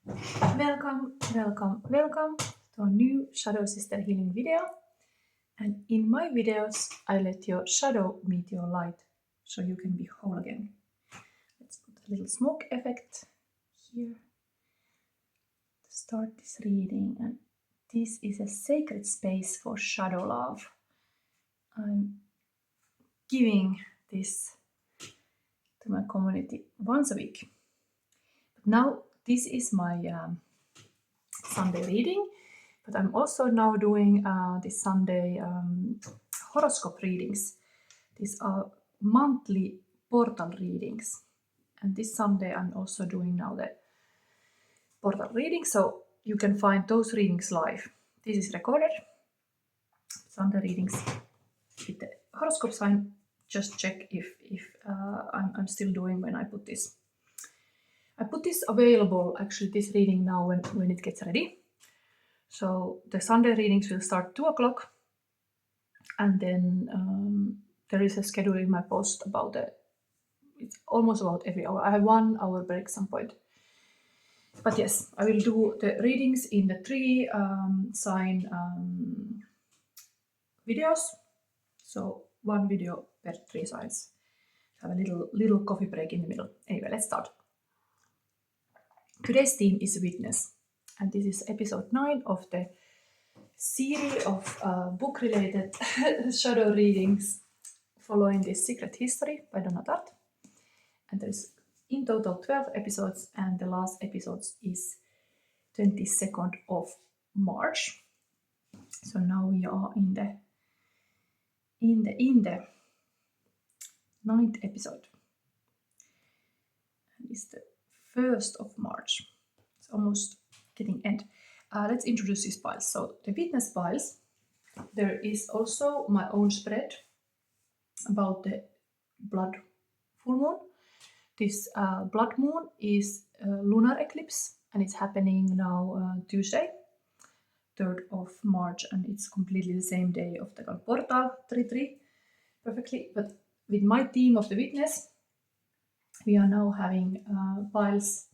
Welcome to a new Shadow Sister Healing video. And in my videos, I let your shadow meet your light so you can be whole again. Let's put a little smoke effect here to start this reading. And this is a sacred space for shadow love. I'm giving this to my community once a week. But now this is my Sunday reading, but I'm also now doing this Sunday horoscope readings. These are monthly portal readings, and this Sunday I'm also doing now the portal reading, so you can find those readings live. This is recorded. Sunday readings with the horoscope sign. Just check if I'm still doing when I put this. I put this available, actually, this reading now when it gets ready. So the Sunday readings will start 2 o'clock, and then there is a schedule in my post about it's almost about every hour. I have 1 hour break some point. But yes, I will do the readings in the 3 sign videos. So 1 video per 3 signs. Have a little coffee break in the middle. Anyway, let's start. Today's theme is witness, and this is episode 9 of the series of book-related shadow readings following this Secret History by Donna Tartt. And there's in total 12 episodes, and the last episode is 22nd of March. So now we are in the 9th episode. And it's the 1st of March. It's almost getting end. Let's introduce these piles. So the witness piles, there is also my own spread about the blood full moon. This blood moon is a lunar eclipse, and it's happening now Tuesday, 3rd of March, and it's completely the same day of the portal 3-3 perfectly. But with my theme of the witness, we are now having piles,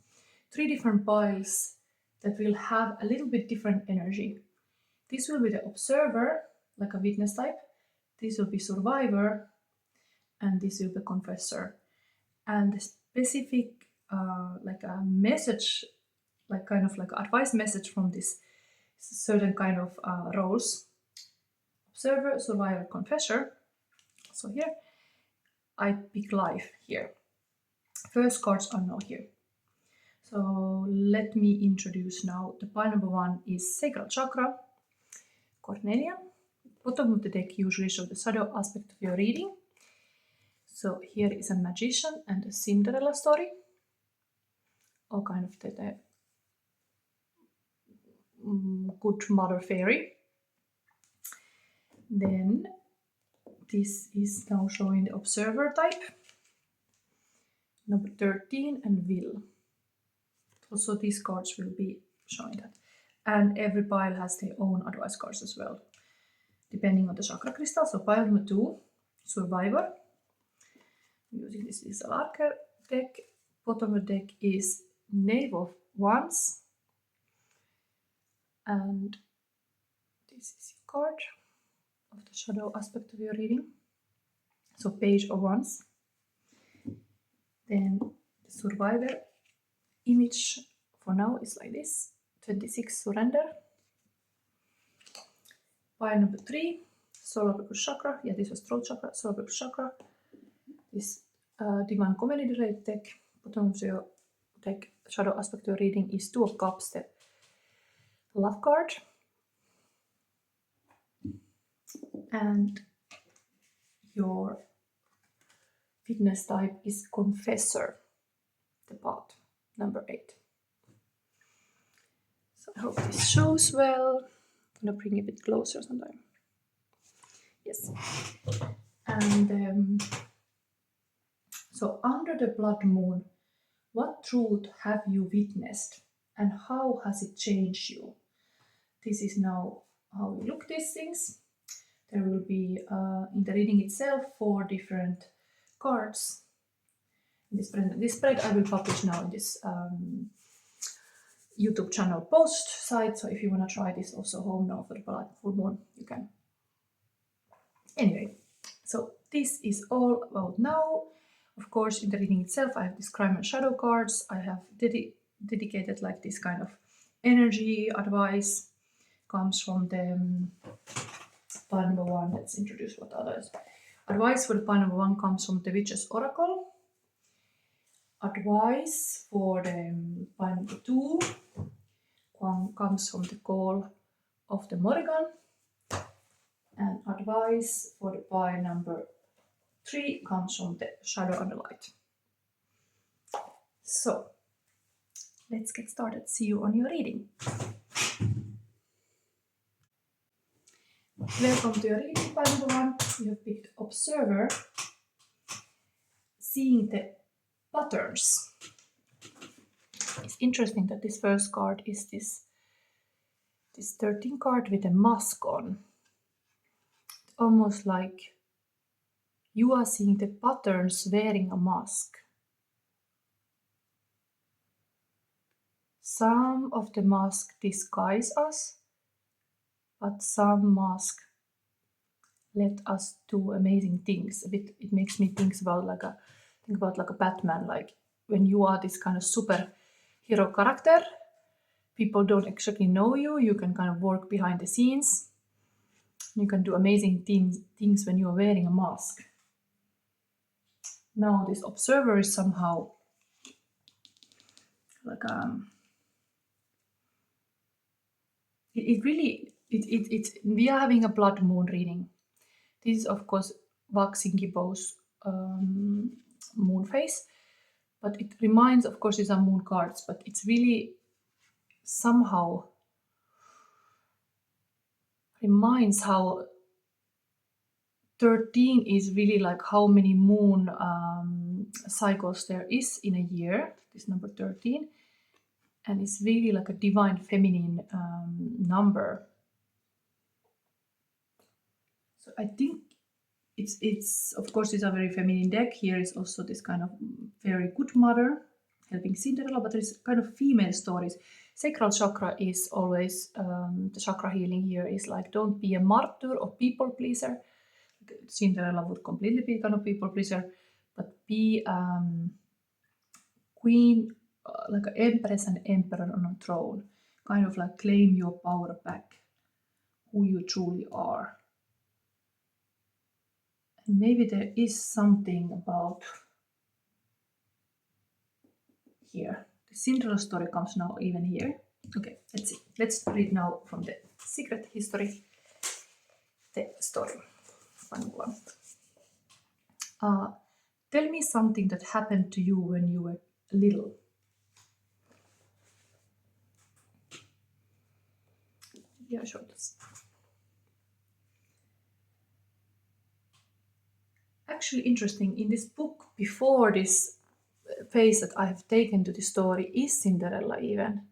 3 different piles that will have a little bit different energy. This will be the observer, like a witness type. This will be survivor, and this will be confessor. And the specific, like a message, like kind of like advice message from this certain kind of roles: observer, survivor, confessor. So here I pick life here. First cards are now here. So let me introduce now. The pile number 1 is Sacral Chakra, Cornelia. Bottom of the deck usually shows the shadow aspect of your reading. So here is a magician and a Cinderella story, or kind of the good mother fairy. Then this is now showing the observer type, number 13, and will. Also these cards will be showing that. And every pile has their own advice cards as well, depending on the chakra crystal. So pile number 2, survivor. I'm using this Archer deck. Bottom of the deck is Knave of Wands. And this is a card of the shadow aspect of your reading. So Page of Wands. Then the survivor image for now is like this, 26, surrender. Pile number 3, solar plexus chakra. Yeah, this was throat chakra, solar plexus chakra. This divine comedy related deck. Bottom of your deck, shadow aspect of your reading is 2 of Cups, the love card. And your witness type is confessor, the path, number 8. So I hope this shows well. I'm gonna bring it a bit closer sometime. Yes. And so under the blood moon, what truth have you witnessed, and how has it changed you? This is now how we look these things. There will be in the reading itself 4 different cards. This spread I will publish now in this YouTube channel post site, so if you want to try this also home now for the full moon, you can. Anyway, so this is all about now. Of course, in the reading itself, I have this crime and shadow cards. I have dedicated like this kind of energy advice. Comes from the pile number 1. Let's introduce what others. Advice for the pile number 1 comes from the Witch's Oracle. Advice for the pile number 2 comes from the Call of the Morrigan. And advice for the pile number 3 comes from the Shadow and the Light. So, let's get started. See you on your reading. Welcome to your reading, pile number 1. You have picked Observer, seeing the patterns. It's interesting that this first card is this 13 card with a mask on. Almost like you are seeing the patterns wearing a mask. Some of the masks disguise us, but some masks let us do amazing things. It makes me think about like a Batman, like when you are this kind of superhero character, people don't actually know you, you can kind of work behind the scenes. You can do amazing things when you are wearing a mask. Now this Observer is somehow like we are having a blood moon reading. This is of course Waxing Gibbo's moon phase, but it reminds, of course, these are moon cards, but it's really somehow reminds how 13 is really like how many moon cycles there is in a year, this number 13, and it's really like a divine feminine number. So I think it's of course it's a very feminine deck. Here is also this kind of very good mother helping Cinderella, but there's kind of female stories. Sacral chakra is always the chakra healing here is like, don't be a martyr or people pleaser. Cinderella would completely be kind of people pleaser, but be queen, like an empress and emperor on a throne. Kind of like claim your power back, who you truly are. And maybe there is something about here. The Cinderella story comes now even here. Okay, let's see. Let's read now from the secret history, the story. Fun one. Tell me something that happened to you when you were little. Yeah, sure. Actually interesting, in this book, before this phase that I have taken to the story is Cinderella even.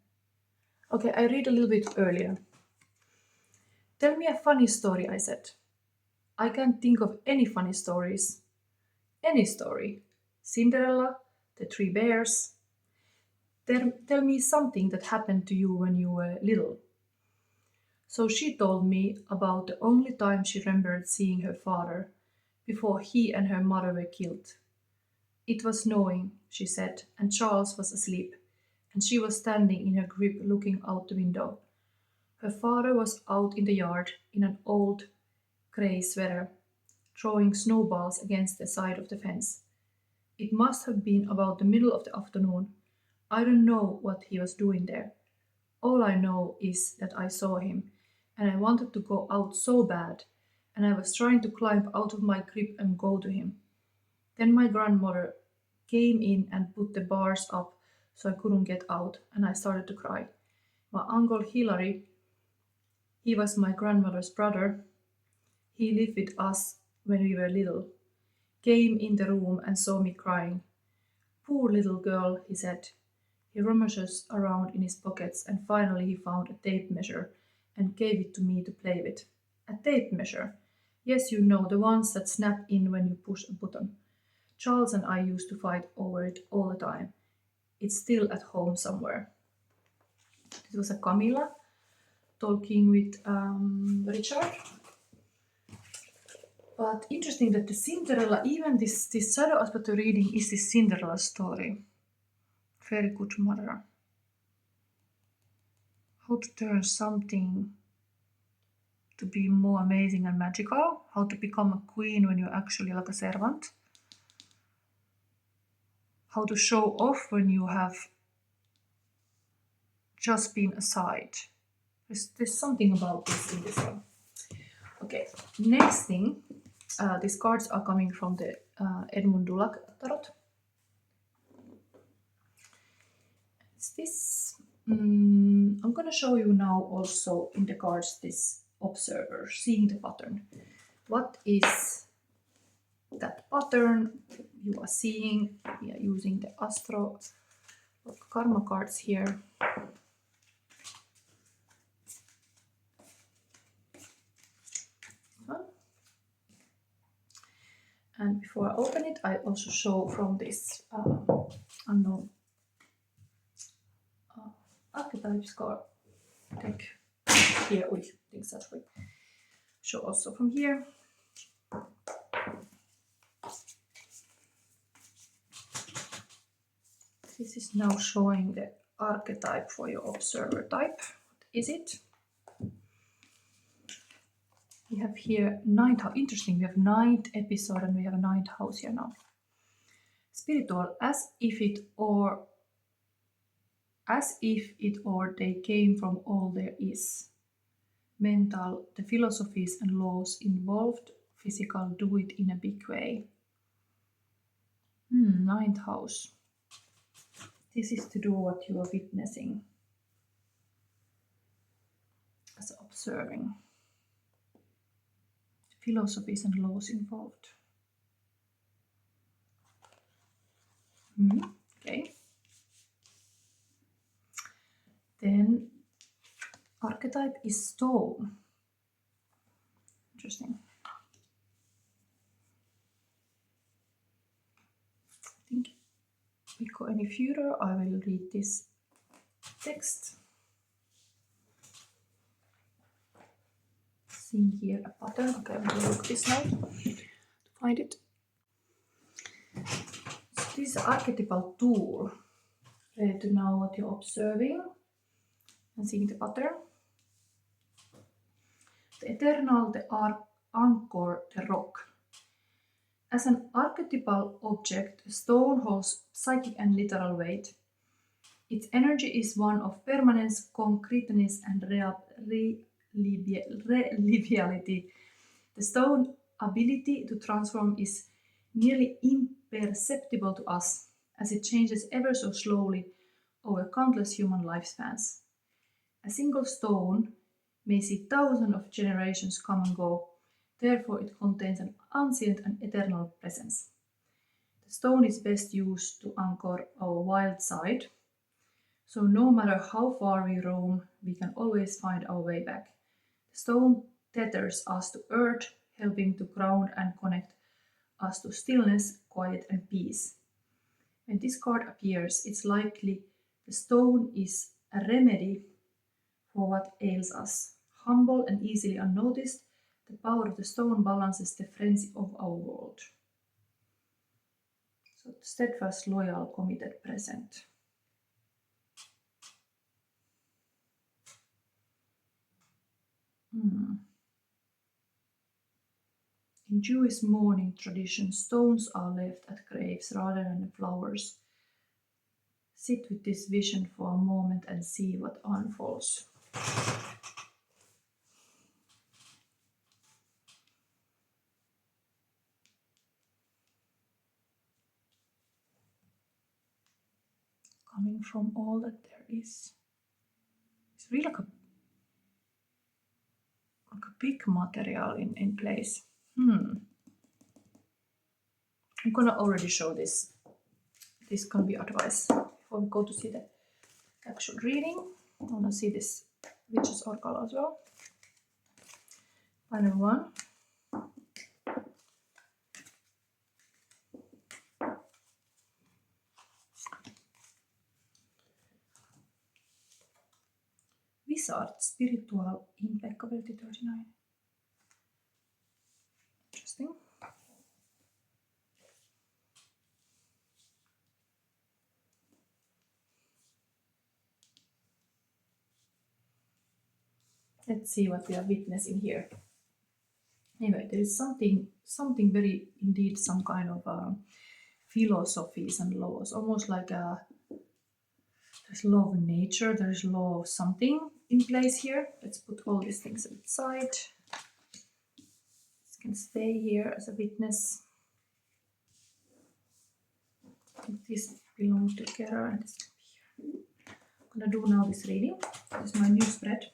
Okay, I read a little bit earlier. Tell me a funny story, I said. I can't think of any funny stories. Any story. Cinderella, the 3 bears. Tell me something that happened to you when you were little. So she told me about the only time she remembered seeing her father before he and her mother were killed. It was snowing, she said, and Charles was asleep, and she was standing in her crib looking out the window. Her father was out in the yard in an old grey sweater, throwing snowballs against the side of the fence. It must have been about the middle of the afternoon. I don't know what he was doing there. All I know is that I saw him, and I wanted to go out so bad, and I was trying to climb out of my crib and go to him. Then my grandmother came in and put the bars up so I couldn't get out, and I started to cry. My uncle Hilary, he was my grandmother's brother, he lived with us when we were little, came in the room and saw me crying. Poor little girl, he said. He rummages around in his pockets and finally he found a tape measure and gave it to me to play with. A tape measure? Yes, you know, the ones that snap in when you push a button. Charles and I used to fight over it all the time. It's still at home somewhere. It was a Camilla talking with Richard. But interesting that the Cinderella, even this shadow aspect reading is this Cinderella story. Very good mother. How to turn something to be more amazing and magical. How to become a queen when you're actually like a servant. How to show off when you have just been aside. There's something about this in this one. Okay, next thing. These cards are coming from the Edmund Dulac Tarot. It's this. I'm going to show you now also in the cards this observer, seeing the pattern. What is that pattern you are seeing? We are using the Astro Karma cards here. And before I open it, I also show from this unknown archetypes card deck here. I think that's way. Show also from here. This is now showing the archetype for your observer type. What is it? We have here ninth house. Interesting, we have ninth episode and we have a ninth house here now. Spiritual, as if it or they came from all there is. Mental, the philosophies and laws involved. Physical, do it in a big way. Ninth house. This is to do what you are witnessing. As observing. Philosophies and laws involved. Okay. Then archetype is stone. Interesting. I think we go any further, I will read this text. Seeing here a pattern. Okay, I'm going to look this now to find it. So this is an archetypal tool. Ready to know what you're observing and seeing the pattern. The eternal, the anchor, the rock. As an archetypal object, a stone holds psychic and literal weight. Its energy is one of permanence, concreteness, and reliability. The stone ability to transform is nearly imperceptible to us, as it changes ever so slowly over countless human lifespans. A single stone may see thousands of generations come and go, therefore it contains an ancient and eternal presence. The stone is best used to anchor our wild side, so no matter how far we roam, we can always find our way back. The stone tethers us to earth, helping to ground and connect us to stillness, quiet and peace. When this card appears, it's likely the stone is a remedy for what ails us. Humble and easily unnoticed, the power of the stone balances the frenzy of our world. So steadfast, loyal, committed, present. In Jewish mourning tradition, stones are left at graves rather than flowers. Sit with this vision for a moment and see what unfolds. Coming from all that there is. It's really like a big material in place. I'm gonna already show this. This can be advice before we go to see the actual reading. I wanna see this Witch's Oracle as well. Final one. Wizard, spiritual impeccability 39. Interesting. Let's see what we are witnessing here. Anyway, there is something very, indeed, some kind of philosophies and laws, almost like there's law of nature, there's law of something in place here. Let's put all these things aside. This can stay here as a witness. I think these belong together and this can be here. I'm gonna do now this reading. This is my new spread.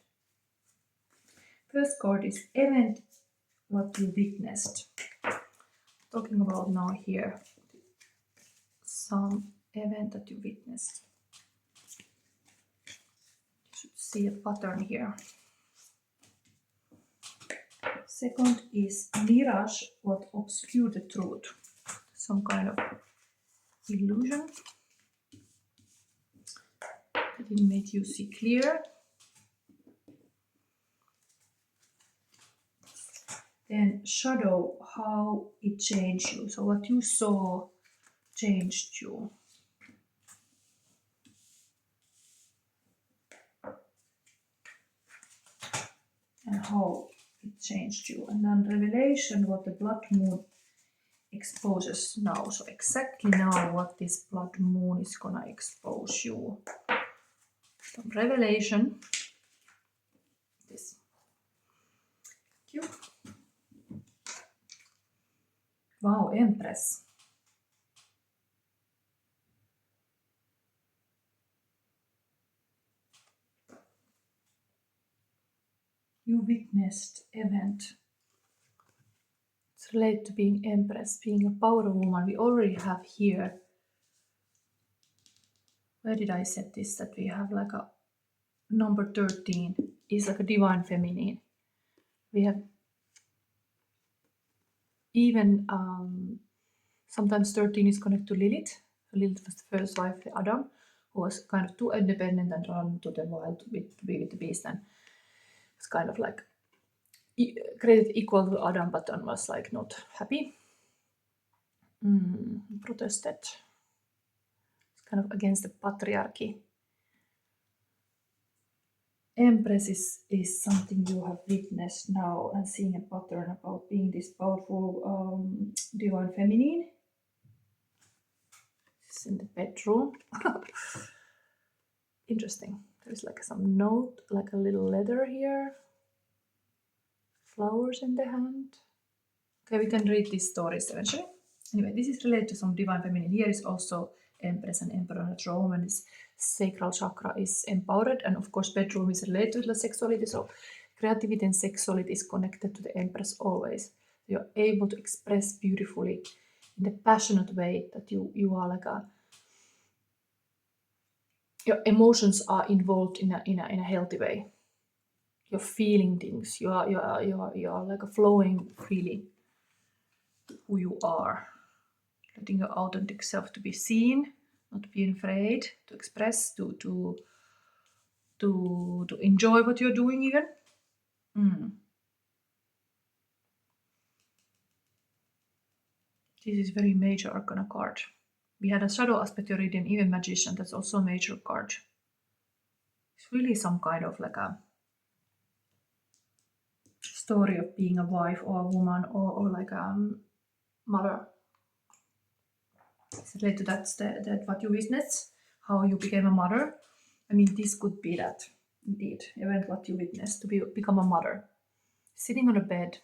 First card is event what you witnessed. Talking about now here some event that you witnessed. You should see a pattern here. Second is mirage what obscure the truth. Some kind of illusion that didn't make you see clear. Then shadow, how it changed you. So what you saw changed you. And how it changed you. And then revelation, what the blood moon exposes now. So exactly now what this blood moon is gonna expose you. Some revelation. This. Thank you. Wow, Empress. You witnessed event. It's related to being Empress, being a power woman. We already have here. Where did I set this? That we have like a number 13 is like a divine feminine. We have even sometimes 13 is connected to Lilith. Lilith was the first wife of Adam, who was kind of too independent and run to the wild to be with the beast, and it's kind of like created equal to Adam, but Adam was like not happy. Protested. It's kind of against the patriarchy. Empress is something you have witnessed now and seeing a pattern about being this powerful divine feminine. It's in the bedroom. Interesting. There's like some note, like a little letter here. Flowers in the hand. Okay, we can read these stories eventually. Anyway, this is related to some divine feminine. Here is also Empress and Emperor on the throne, and this sacral chakra is empowered, and of course bedroom is related to the sexuality, so creativity and sexuality is connected to the Empress always. You're able to express beautifully in the passionate way that you are like a, your emotions are involved in a healthy way. You're feeling things, you are like a flowing freely to who you are, letting your authentic self to be seen, not being afraid to express, to enjoy what you're doing even. This is very major arcana card. We had a shadow aspect already, and even magician, that's also a major card. It's really some kind of like a story of being a wife or a woman or like a mother. It's related to that what you witnessed, how you became a mother. I mean, this could be that, indeed, event what you witnessed to become a mother. Sitting on a bed,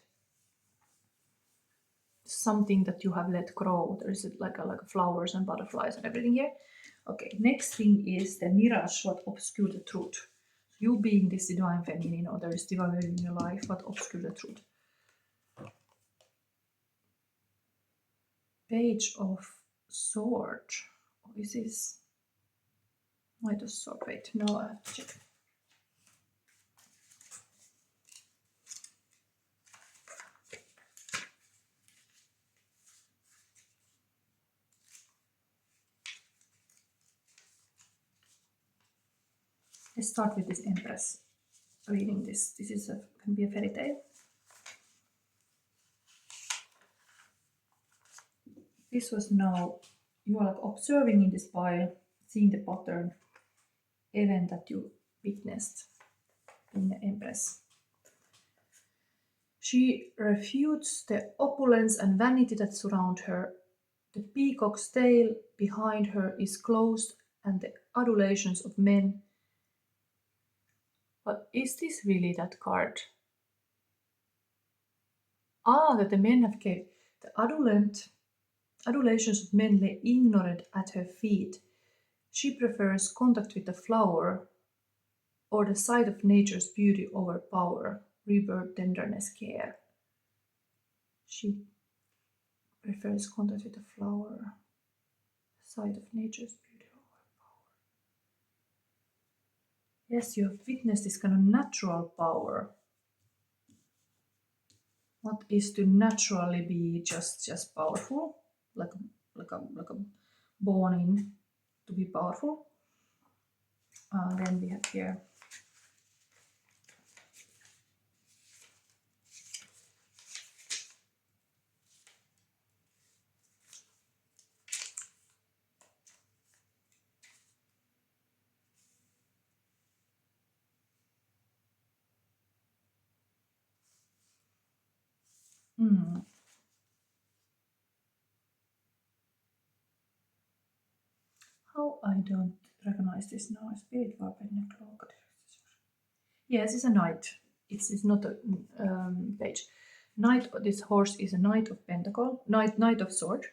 something that you have let grow. There is like flowers and butterflies and everything here. Okay, next thing is the mirage, what obscure the truth. You being this divine feminine, or there is divine feminine in your life, what obscure the truth. Page of sword. Oh, is this? Knight of sword. Wait, no, I have to check. Let's start with this Empress. reading this. This is can be a fairy tale. This was now, you are like observing in this pile, seeing the pattern, event that you witnessed in the Empress. She refutes the opulence and vanity that surround her. The peacock's tail behind her is closed, and the adulations of men. But is this really that card? That the men have gave the adulations of men lay ignorant at her feet. She prefers contact with the flower, or the sight of nature's beauty over power, rebirth, tenderness, care. She prefers contact with the flower, sight of nature's beauty over power. Yes, you have witnessed this kind of natural power. What is to naturally be just powerful, like a born in to be powerful. Then we have here how I don't recognize this now. Spirit weapon cloak. Yes, it's a knight. It's not a page. Knight. This horse is a knight of pentacle. Knight of sword.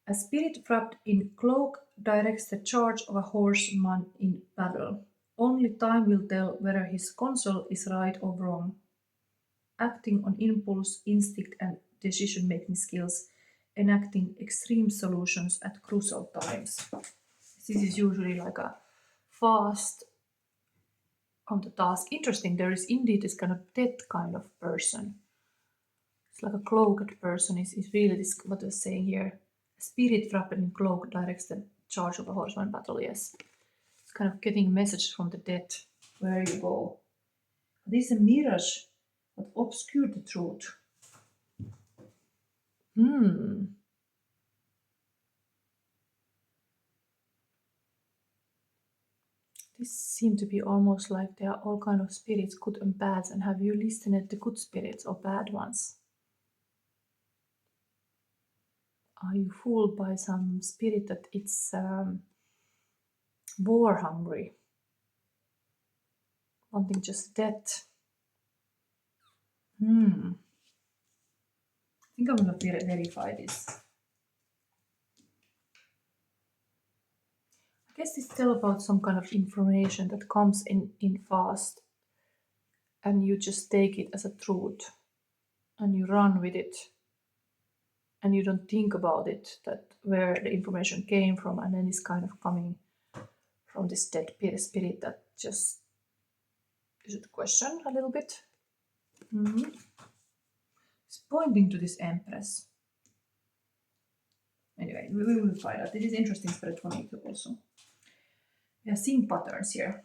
A spirit wrapped in cloak directs the charge of a horseman in battle. Only time will tell whether his counsel is right or wrong. Acting on impulse, instinct, and decision-making skills, enacting extreme solutions at crucial times. This is usually like a fast on the task. Interesting, there is indeed this kind of death kind of person. It's like a cloaked person is really this, what they're saying here. A spirit wrapped in cloak directs the charge of a horseman battle, yes. It's kind of getting messages from the dead, where you go. This is a mirage that obscured the truth. This seemed to be almost like there are all kind of spirits, good and bad, and have you listened to the good spirits or bad ones? Are you fooled by some spirit that it's war hungry, wanting just death? I think I'm gonna verify this. I guess it's still about some kind of information that comes in fast, and you just take it as a truth and you run with it, and you don't think about it, that where the information came from, and then it's kind of coming from this dead spirit that just you should question a little bit. It's pointing to this Empress. Anyway, we will find out. This is interesting spirit for me too also. We are seeing patterns here.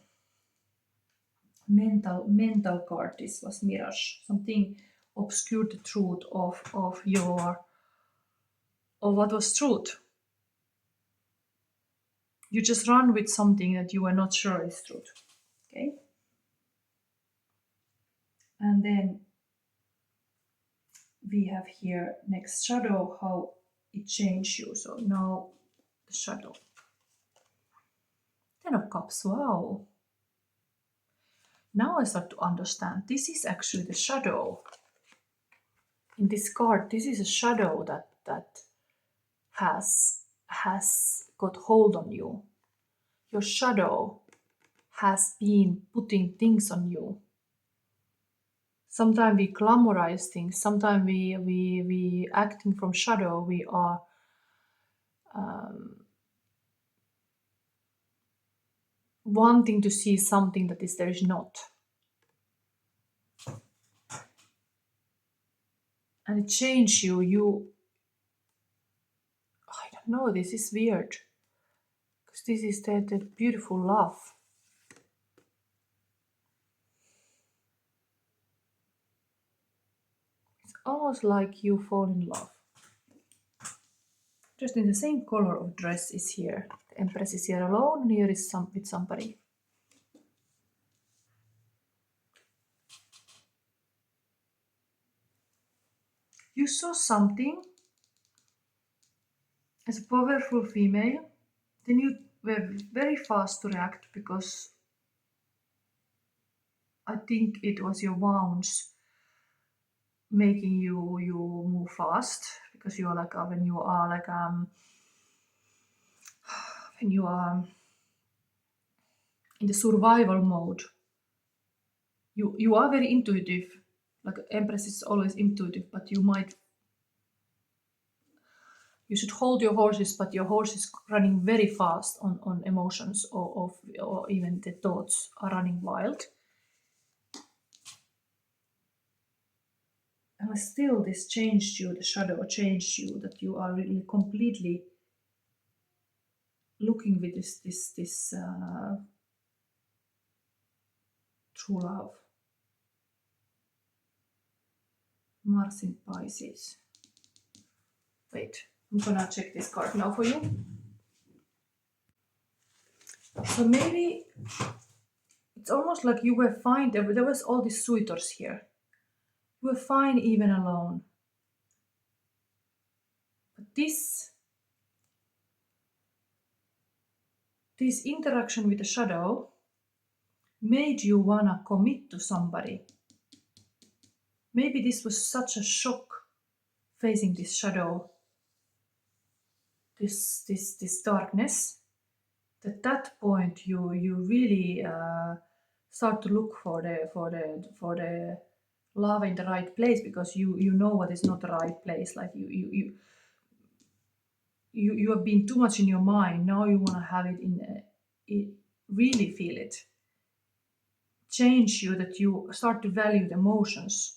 Mental card, this was mirage. Something obscured the truth of what was truth. You just run with something that you are not sure is truth. Okay? And then we have here next shadow, how it changed you. So now the shadow. 10 of Cups, wow. Now I start to understand. This is actually the shadow. In this card, this is a shadow that has got hold on you. Your shadow has been putting things on you. Sometimes we glamorize things. Sometimes we acting from shadow. We are wanting to see something that is there is not. And it changed you. I don't know, this is weird. Because this is the beautiful love. almost like you fall in love. Just in the same color of dress is here. The Empress is here alone, and here is with somebody. You saw something as a powerful female, then you were very fast to react because I think it was your wounds making you move fast, because you are like when you are in the survival mode, you are very intuitive. Like Empress is always intuitive, but you should hold your horses, but your horse is running very fast on emotions, or even the thoughts are running wild. And still this changed you, the shadow changed you, that you are really completely looking with this true love. Mars in Pisces. Wait, I'm gonna check this card now for you. So maybe it's almost like you were fine. There was all these suitors here. You were fine even alone. But this interaction with the shadow made you wanna commit to somebody. Maybe this was such a shock facing this shadow, this darkness, that point you really start to look for the love in the right place, because you know what is not the right place. Like you have been too much in your mind. Now you want to have it really feel it. Change you, that you start to value the emotions.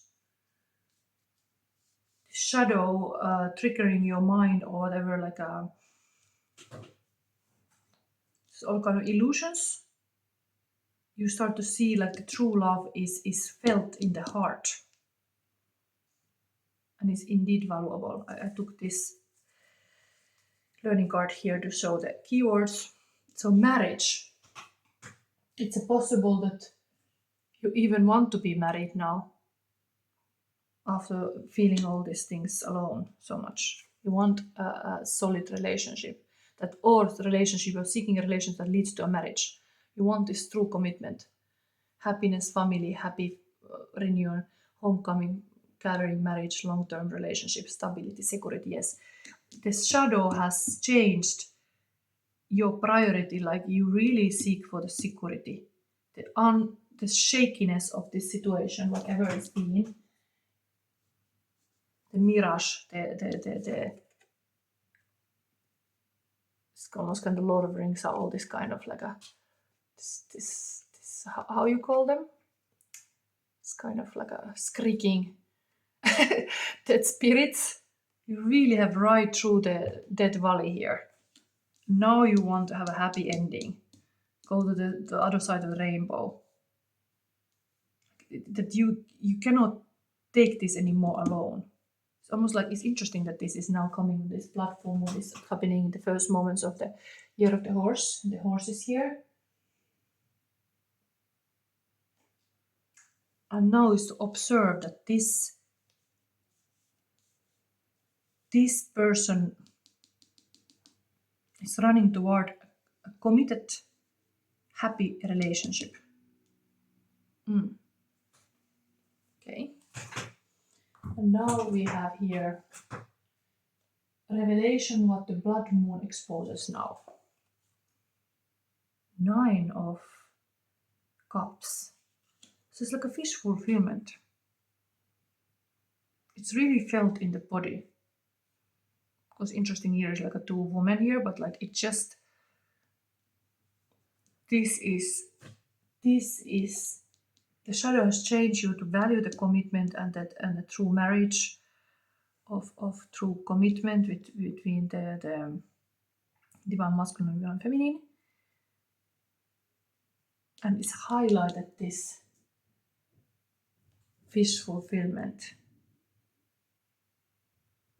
Shadow triggering your mind or whatever, like all kind of illusions. You start to see like the true love is felt in the heart, and is indeed valuable. I took this learning card here to show the keywords. So marriage. It's possible that you even want to be married now, after feeling all these things alone so much. You want a solid relationship, or relationship, or seeking a relationship that leads to a marriage. You want this true commitment, happiness, family, happy renewal, homecoming, gathering, marriage, long-term relationship, stability, security. Yes, this shadow has changed your priority. Like you really seek for the security, the shakiness of this situation, whatever it's been. The mirage, it's almost kind of Lord of the Rings, all this kind of like this how you call them? It's kind of like a shrieking dead spirits. You really have right through the dead valley here. Now you want to have a happy ending. Go to the other side of the rainbow. That you cannot take this anymore alone. It's almost like it's interesting that this is now coming, this platform, what is happening in the first moments of the year of the horse. The horse is here. And now is to observe that this person is running toward a committed, happy relationship. Okay. And now we have here revelation, what the blood moon exposes now. 9 of Cups. So it's like a fish fulfillment. It's really felt in the body. Because interesting here is like a 2 women here, but like it just, this is the shadow has changed you to value the commitment and the true marriage of true commitment between the divine masculine and divine feminine. And it's highlighted this fish fulfillment.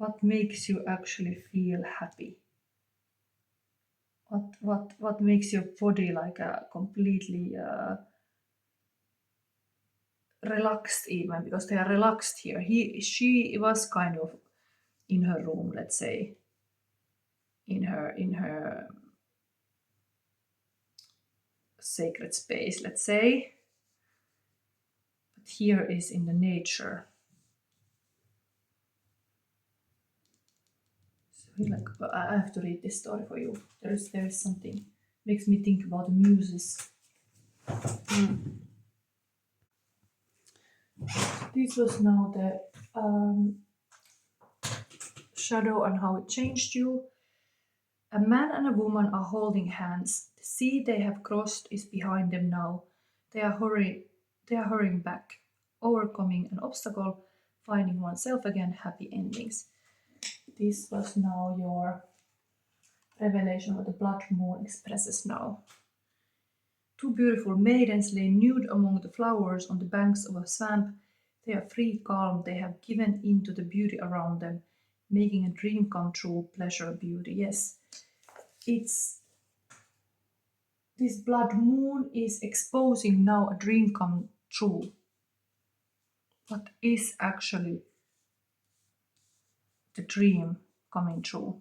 What makes you actually feel happy? What makes your body like a completely relaxed, even because they are relaxed here. She was kind of in her room, let's say, in her sacred space, let's say. But here is in the nature. So like, I have to read this story for you. There is something makes me think about the muses. This was now the shadow and how it changed you. A man and a woman are holding hands. The sea they have crossed is behind them now. They are hurrying back, overcoming an obstacle, finding oneself again, happy endings. This was now your revelation what the blood moon expresses now. Two beautiful maidens lay nude among the flowers on the banks of a swamp. They are free, calm, they have given in to the beauty around them, making a dream come true, pleasure, beauty. Yes, it's this blood moon is exposing now a dream come true. What is actually the dream coming true?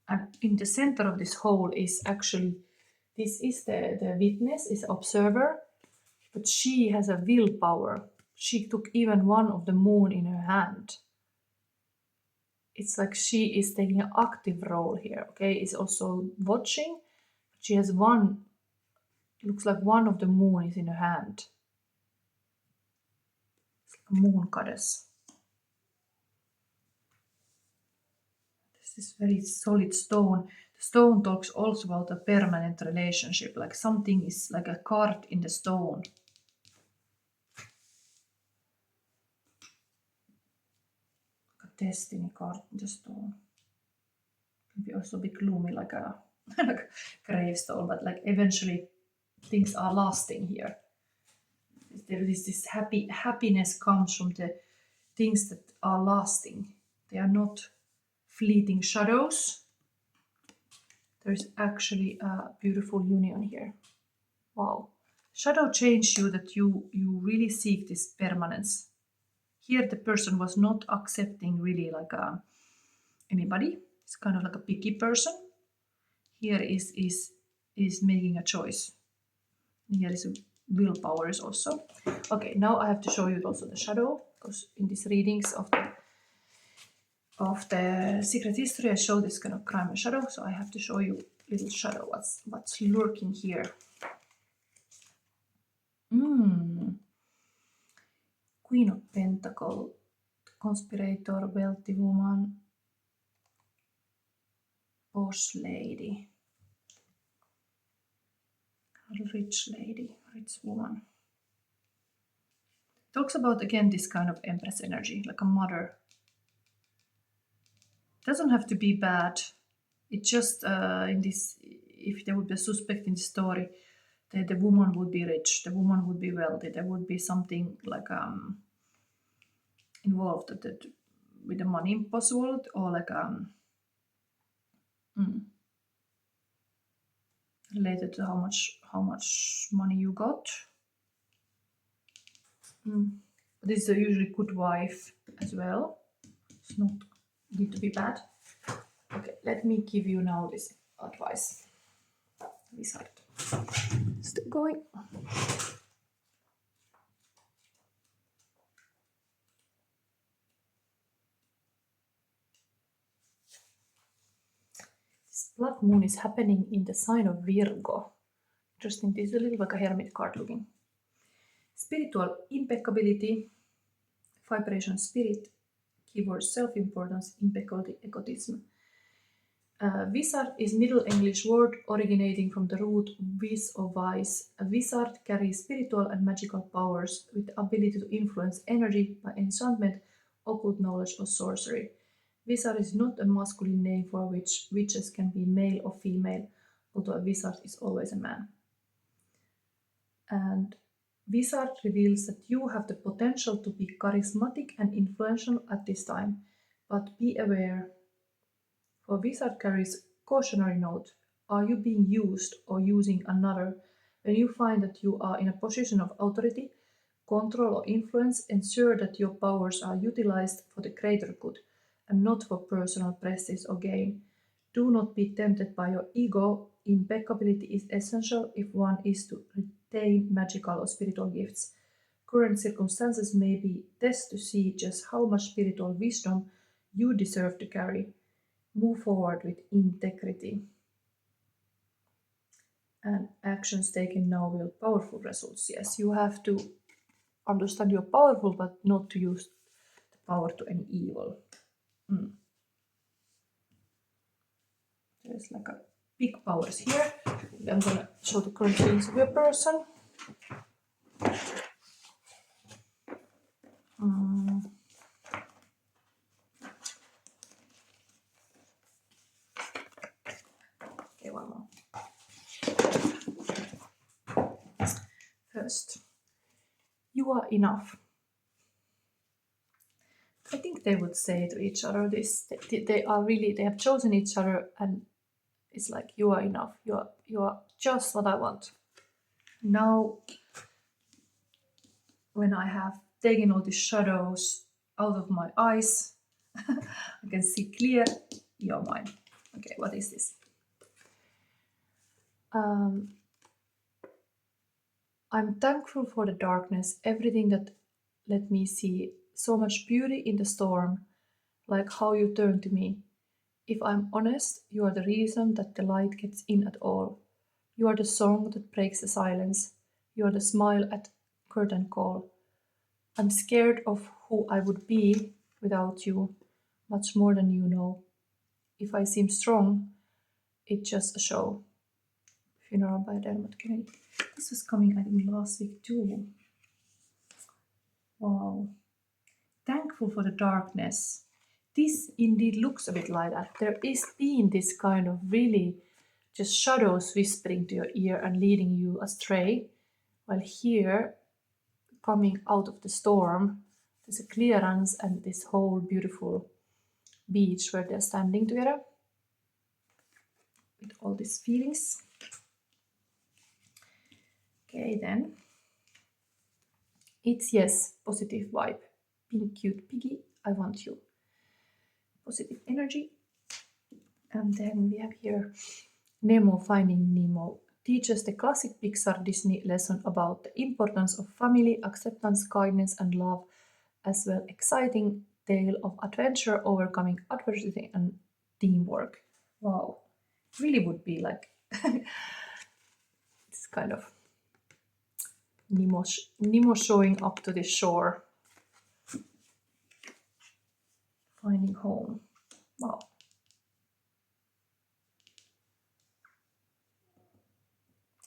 And in the center of this whole is actually, this is the witness, is observer, but she has a willpower. She took even one of the moon in her hand. It's like she is taking an active role here, okay? It's also watching. She has one, looks like one of the moon is in her hand. It's like a moon goddess. This is very solid stone. The stone talks also about a permanent relationship, like something is like a card in the stone. Like a destiny card in the stone. Can be also a bit gloomy, like a like a gravestone, but like eventually things are lasting here. There is this happiness comes from the things that are lasting. They are not fleeting shadows. There's actually a beautiful union here. Wow. Shadow changed you that you really seek this permanence. Here the person was not accepting really like anybody. It's kind of like a picky person. Here is making a choice. Here is willpower is also. Okay, now I have to show you also the shadow, because in these readings of the secret history I show this kind of crime and shadow, so I have to show you little shadow, what's lurking here. Queen of Pentacle, conspirator, wealthy woman, boss lady, rich lady, rich woman. Talks about again this kind of Empress energy, like a mother. Doesn't have to be bad. It just in this, if there would be a suspect in the story, the woman would be rich, the woman would be wealthy, there would be something like involved that with the money impossible, or like related to how much money you got. But this is a usually good wife as well. It's not need to be bad. Okay, let me give you now this advice. This side. Still going. This blood moon is happening in the sign of Virgo. Interesting, this is a little like a hermit card looking. Spiritual impeccability, vibration spirit, keyword self-importance, impeccability, egotism. Wizard is Middle English word originating from the root vis or wise. A wizard carries spiritual and magical powers with the ability to influence energy by enchantment, occult knowledge, or sorcery. Wizard is not a masculine name for which witches can be male or female, although a wizard is always a man. And Wizard reveals that you have the potential to be charismatic and influential at this time. but be aware. For Wizard carries cautionary note. Are you being used or using another? When you find that you are in a position of authority, control or influence, ensure that your powers are utilized for the greater good and not for personal prestige or gain. Do not be tempted by your ego. Impeccability is essential if one is to retain magical or spiritual gifts. Current circumstances may be tests to see just how much spiritual wisdom you deserve to carry. Move forward with integrity. And actions taken now will powerful results. Yes, you have to understand you're powerful, but not to use the power to any evil. There's like a big powers here. I'm gonna show the current feelings of your person. Okay, one more. First, you are enough. I think they would say to each other this. They have chosen each other, and it's like, you are enough. You are just what I want. Now, when I have taken all the shadows out of my eyes, I can see clear. You're mine. Okay, what is this? I'm thankful for the darkness, everything that let me see so much beauty in the storm, like how you turn to me. If I'm honest, you are the reason that the light gets in at all. You are the song that breaks the silence. You are the smile at curtain call. I'm scared of who I would be without you, much more than you know. If I seem strong, it's just a show. Funeral by Dermot Kennedy. This was coming, I think, last week too. Wow. Thankful for the darkness. This indeed looks a bit like that. There is been this kind of really just shadows whispering to your ear and leading you astray. While here, coming out of the storm, there's a clearance and this whole beautiful beach where they're standing together with all these feelings. Okay, then. It's yes, positive vibe. Pink cute piggy, I want you. Positive energy. And then we have here Nemo Finding Nemo. Teaches the classic Pixar Disney lesson about the importance of family, acceptance, kindness, and love, as well exciting tale of adventure, overcoming adversity, and teamwork. Wow, really would be like this kind of Nemo showing up to the shore, finding home. Wow.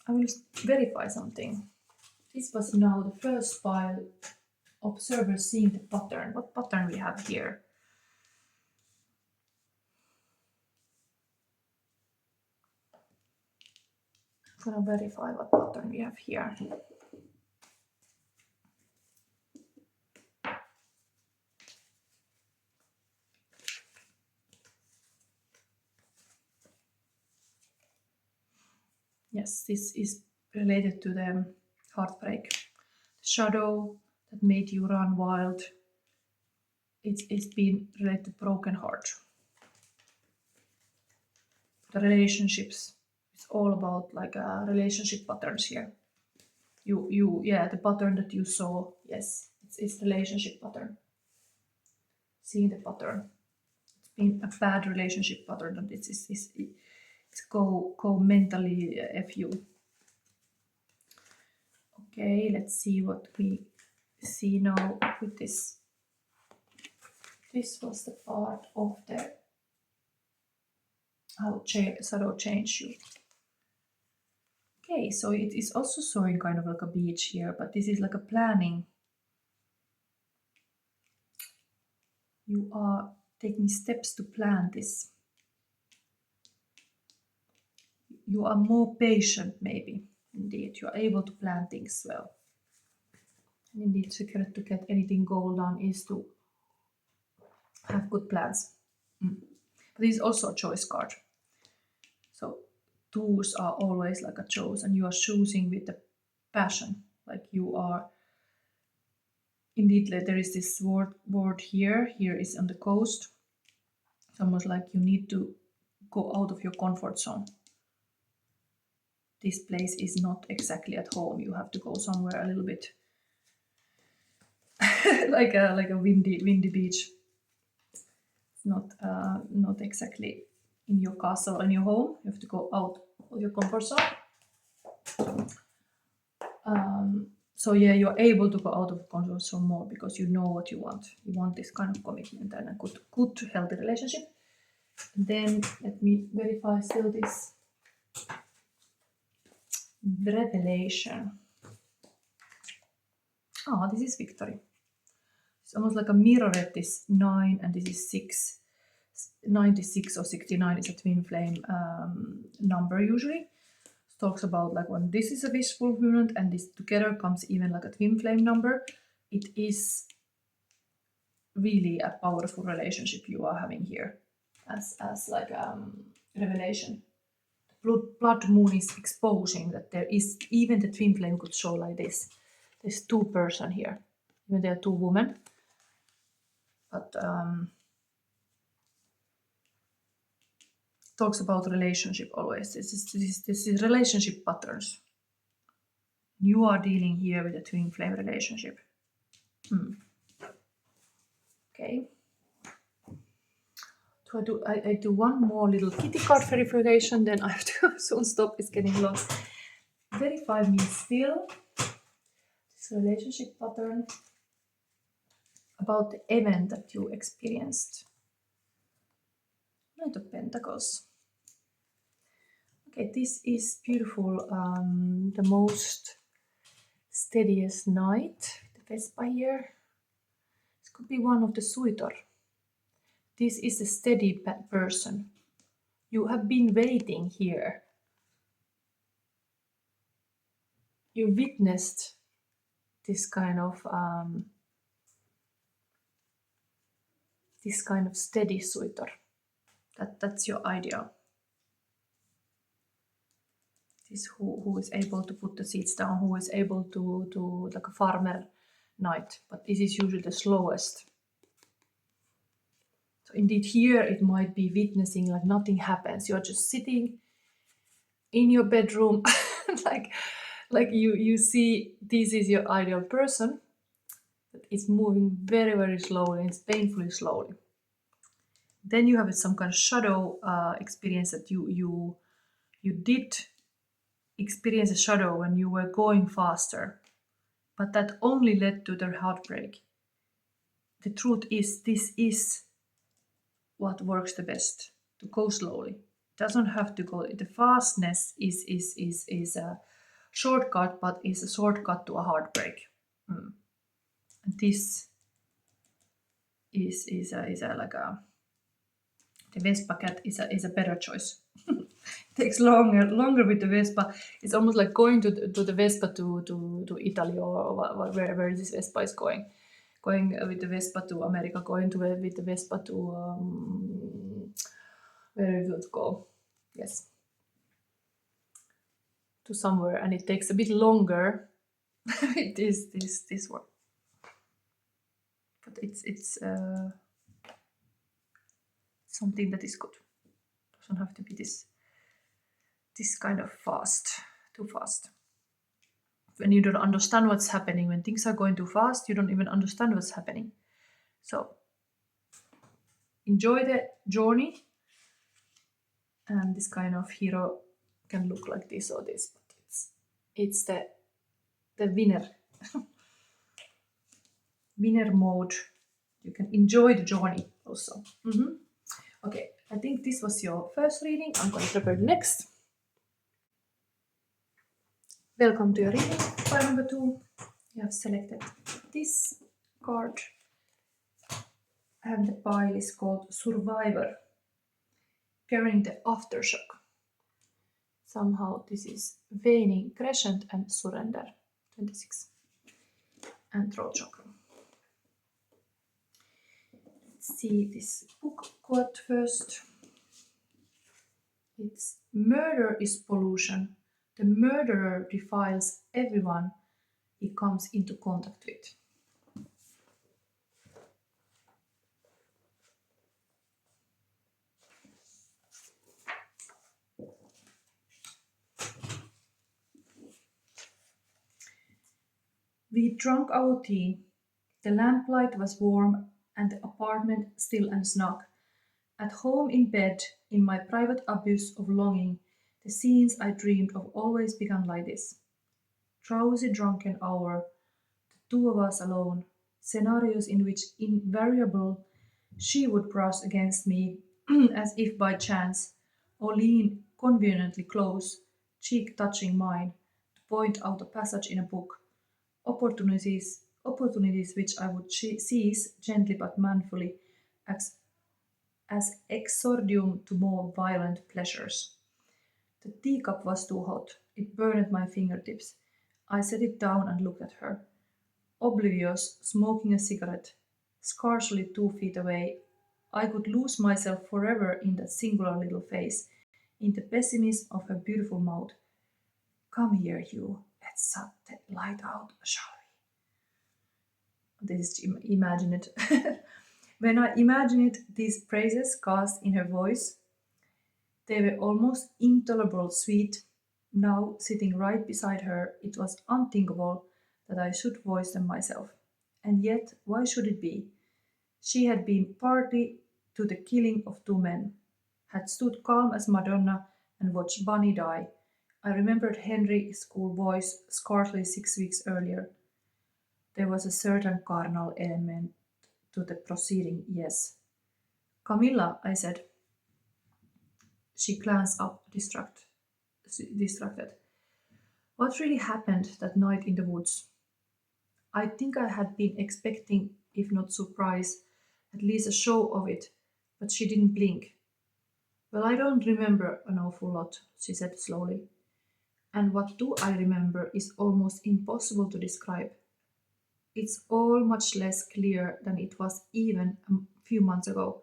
I will verify something. This was now the first file. Observer seeing the pattern. What pattern we have here? I'm gonna verify what pattern we have here. Yes, this is related to the heartbreak. Shadow that made you run wild. It's been related to broken heart. The relationships. It's all about like relationship patterns here. Yeah, the pattern that you saw. Yes, it's relationship pattern. Seeing the pattern. It's been a bad relationship pattern, and it's go mentally F you. Okay, let's see what we see now with this. This was the part of the how shadow change you. Okay, so it is also showing kind of like a beach here, but this is like a planning. You are taking steps to plan this. You are more patient, maybe. Indeed, you are able to plan things well. And indeed, secret to get anything goal done is to have good plans. But this is also a choice card. So twos are always like a choice, and you are choosing with the passion. Like you are, indeed, there is this word here. Here is on the coast. It's almost like you need to go out of your comfort zone. This place is not exactly at home. You have to go somewhere a little bit like a windy beach. It's not exactly in your castle, in your home. You have to go out of your comfort zone. So yeah, you're able to go out of comfort zone more because you know what you want. You want this kind of commitment and a good healthy relationship. And then let me verify still this revelation. Ah, this is victory. It's almost like a mirror at this 9, and this is 6. 96 or 69 is a twin flame number usually. It talks about like when this is a wish fulfillment and this together comes even like a twin flame number. It is really a powerful relationship you are having here as like revelation. Blood moon is exposing that there is, even the twin flame could show like this. There's 2 person here, even there are 2 women. But talks about relationship always. This is relationship patterns. You are dealing here with a twin flame relationship. Okay. So I do one more little kitty card verification, then I have to soon stop. It's getting long. Verify me still. This relationship pattern about the event that you experienced. Knight of Pentacles. Okay, this is beautiful. The most steadiest knight, the Vespa here. This could be one of the suitor. This is a steady person. You have been waiting here. You witnessed this kind of steady suitor. That's your ideal. This who is able to put the seeds down, who is able to like a farmer knight, but this is usually the slowest. So indeed here it might be witnessing like nothing happens. You're just sitting in your bedroom like you see this is your ideal person, but it's moving very, very slowly. It's painfully slowly. Then you have some kind of shadow experience that you did experience a shadow when you were going faster, but that only led to the heartbreak. The truth is, this is what works the best, to go slowly. It doesn't have to go. The fastness is a shortcut, but is a shortcut to a heartbreak. And this is like a, the Vespa cat is a better choice. It takes longer with the Vespa. It's almost like going to the Vespa to Italy or where this Vespa is going with the Vespa to America, with the Vespa to where it would go. Yes, to somewhere, and it takes a bit longer. It is this one, but it's something that is good. It doesn't have to be this kind of too fast. When you don't understand what's happening, when things are going too fast, you don't even understand what's happening. So enjoy the journey. And this kind of hero can look like this or this, but it's the winner. Winner mode. You can enjoy the journey also. Okay, I think this was your first reading. I'm going to prepare the next. Welcome to your reading. File number 2. You have selected this card, and the pile is called Survivor. Carrying the aftershock. Somehow this is waning, crescent, and surrender. 26. And throat chakra. Let's see this book quote first. It's murder is pollution. The murderer defiles everyone he comes into contact with. We drank our tea. The lamplight was warm and the apartment still and snug. At home in bed, in my private abyss of longing, the scenes I dreamed of always began like this. Drowsy drunken hour, the two of us alone, scenarios in which invariable she would brush against me as if by chance, or lean conveniently close, cheek touching mine, to point out a passage in a book, opportunities which I would seize gently but manfully as exordium to more violent pleasures. The teacup was too hot. It burned my fingertips. I set it down and looked at her. Oblivious, smoking a cigarette, scarcely 2 feet away, I could lose myself forever in that singular little face, in the pessimism of her beautiful mouth. Come here, you. Let's shut the light out, shall we? This is imagine it. When I imagined these phrases cast in her voice, they were almost intolerable sweet. Now, sitting right beside her, it was unthinkable that I should voice them myself. And yet, why should it be? She had been party to the killing of 2 men, had stood calm as Madonna and watched Bunny die. I remembered Henry's school voice scarcely 6 weeks earlier. There was a certain carnal element to the proceeding, yes. Camilla, I said. She glanced up, distracted. What really happened that night in the woods? I think I had been expecting, if not surprise, at least a show of it, but she didn't blink. Well, I don't remember an awful lot, she said slowly. And what do I remember is almost impossible to describe. It's all much less clear than it was even a few months ago.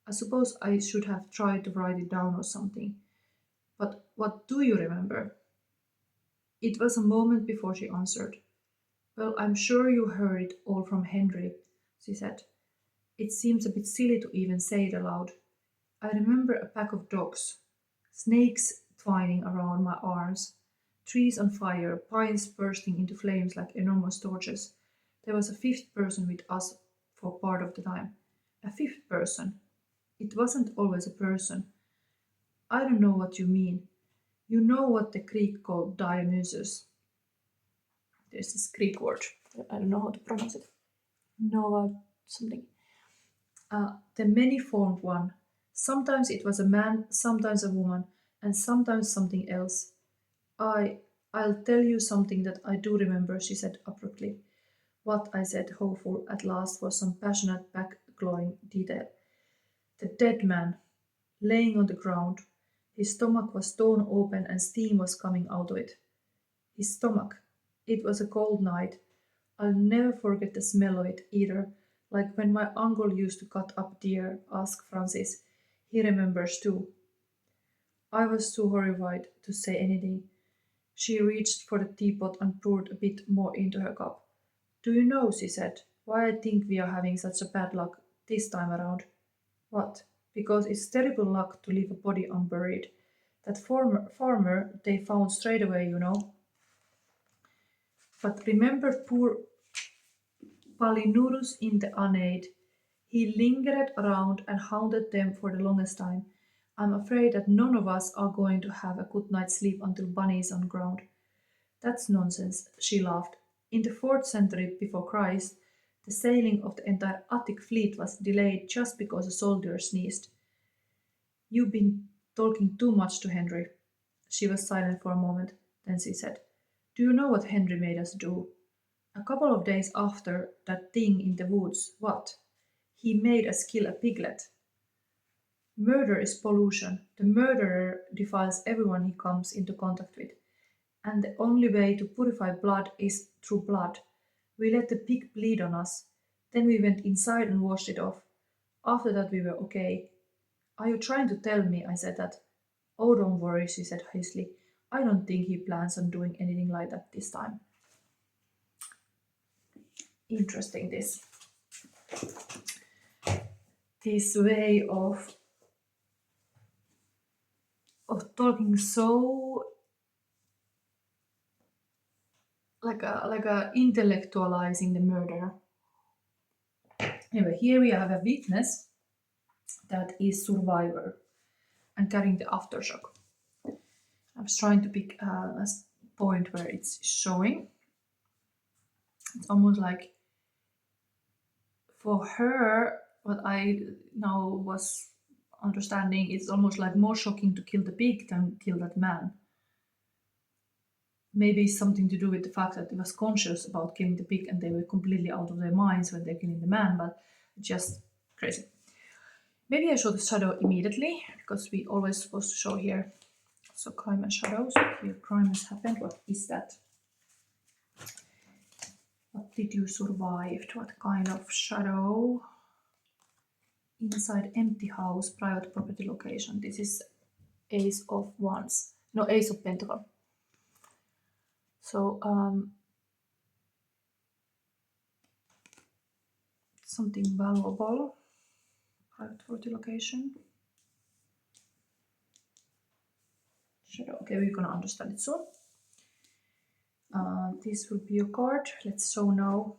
I suppose I should have tried to write it down or something. But what do you remember? It was a moment before she answered. Well, I'm sure you heard it all from Henry, she said. It seems a bit silly to even say it aloud. I remember a pack of dogs, snakes twining around my arms, trees on fire, pines bursting into flames like enormous torches. There was a fifth person with us for part of the time. A fifth person. It wasn't always a person. I don't know what you mean. You know what the Greek called Dionysus. There's this Greek word. I don't know how to pronounce it. Nova something. The many-formed one. Sometimes it was a man, sometimes a woman, and sometimes something else. I'll tell you something that I do remember, she said abruptly. What, I said, hopeful at last for some passionate back-glowing detail. The dead man, laying on the ground. His stomach was torn open and steam was coming out of it. His stomach. It was a cold night. I'll never forget the smell of it either, like when my uncle used to cut up deer, asked Francis. He remembers too. I was too horrified to say anything. She reached for the teapot and poured a bit more into her cup. Do you know, she said, why I think we are having such a bad luck this time around? What? Because it's terrible luck to leave a body unburied. That farmer they found straight away, you know. But remember poor Palinurus in the Aeneid. He lingered around and haunted them for the longest time. I'm afraid that none of us are going to have a good night's sleep until Bunny is on ground. That's nonsense, she laughed. In the 4th century before Christ, the sailing of the entire Attic fleet was delayed just because a soldier sneezed. You've been talking too much to Henry. She was silent for a moment, then she said, Do you know what Henry made us do? A couple of days after that thing in the woods, what? He made us kill a piglet. Murder is pollution. The murderer defiles everyone he comes into contact with. And the only way to purify blood is through blood. We let the pig bleed on us. Then we went inside and washed it off. After that we were okay. Are you trying to tell me? I said that. Oh, don't worry, she said hastily. I don't think he plans on doing anything like that this time. Interesting, this way of talking so like a intellectualizing the murder. Anyway, here we have a witness that is survivor and carrying the aftershock. I was trying to pick a point where it's showing. It's almost like for her, what I now was understanding, it's almost like more shocking to kill the pig than kill that man. Maybe it's something to do with the fact that they was conscious about killing the pig and they were completely out of their minds when they're killing the man, but just crazy. Maybe I show the shadow immediately, because we always supposed to show here. So crime and shadows. Here crime has happened. What is that? What did you survive? What kind of shadow? Inside empty house, private property location. This is Ace of Wands. No, Ace of Pentacle. So something valuable. Private property location. Shadow. Okay, we're gonna understand it soon. This will be a card. Let's show now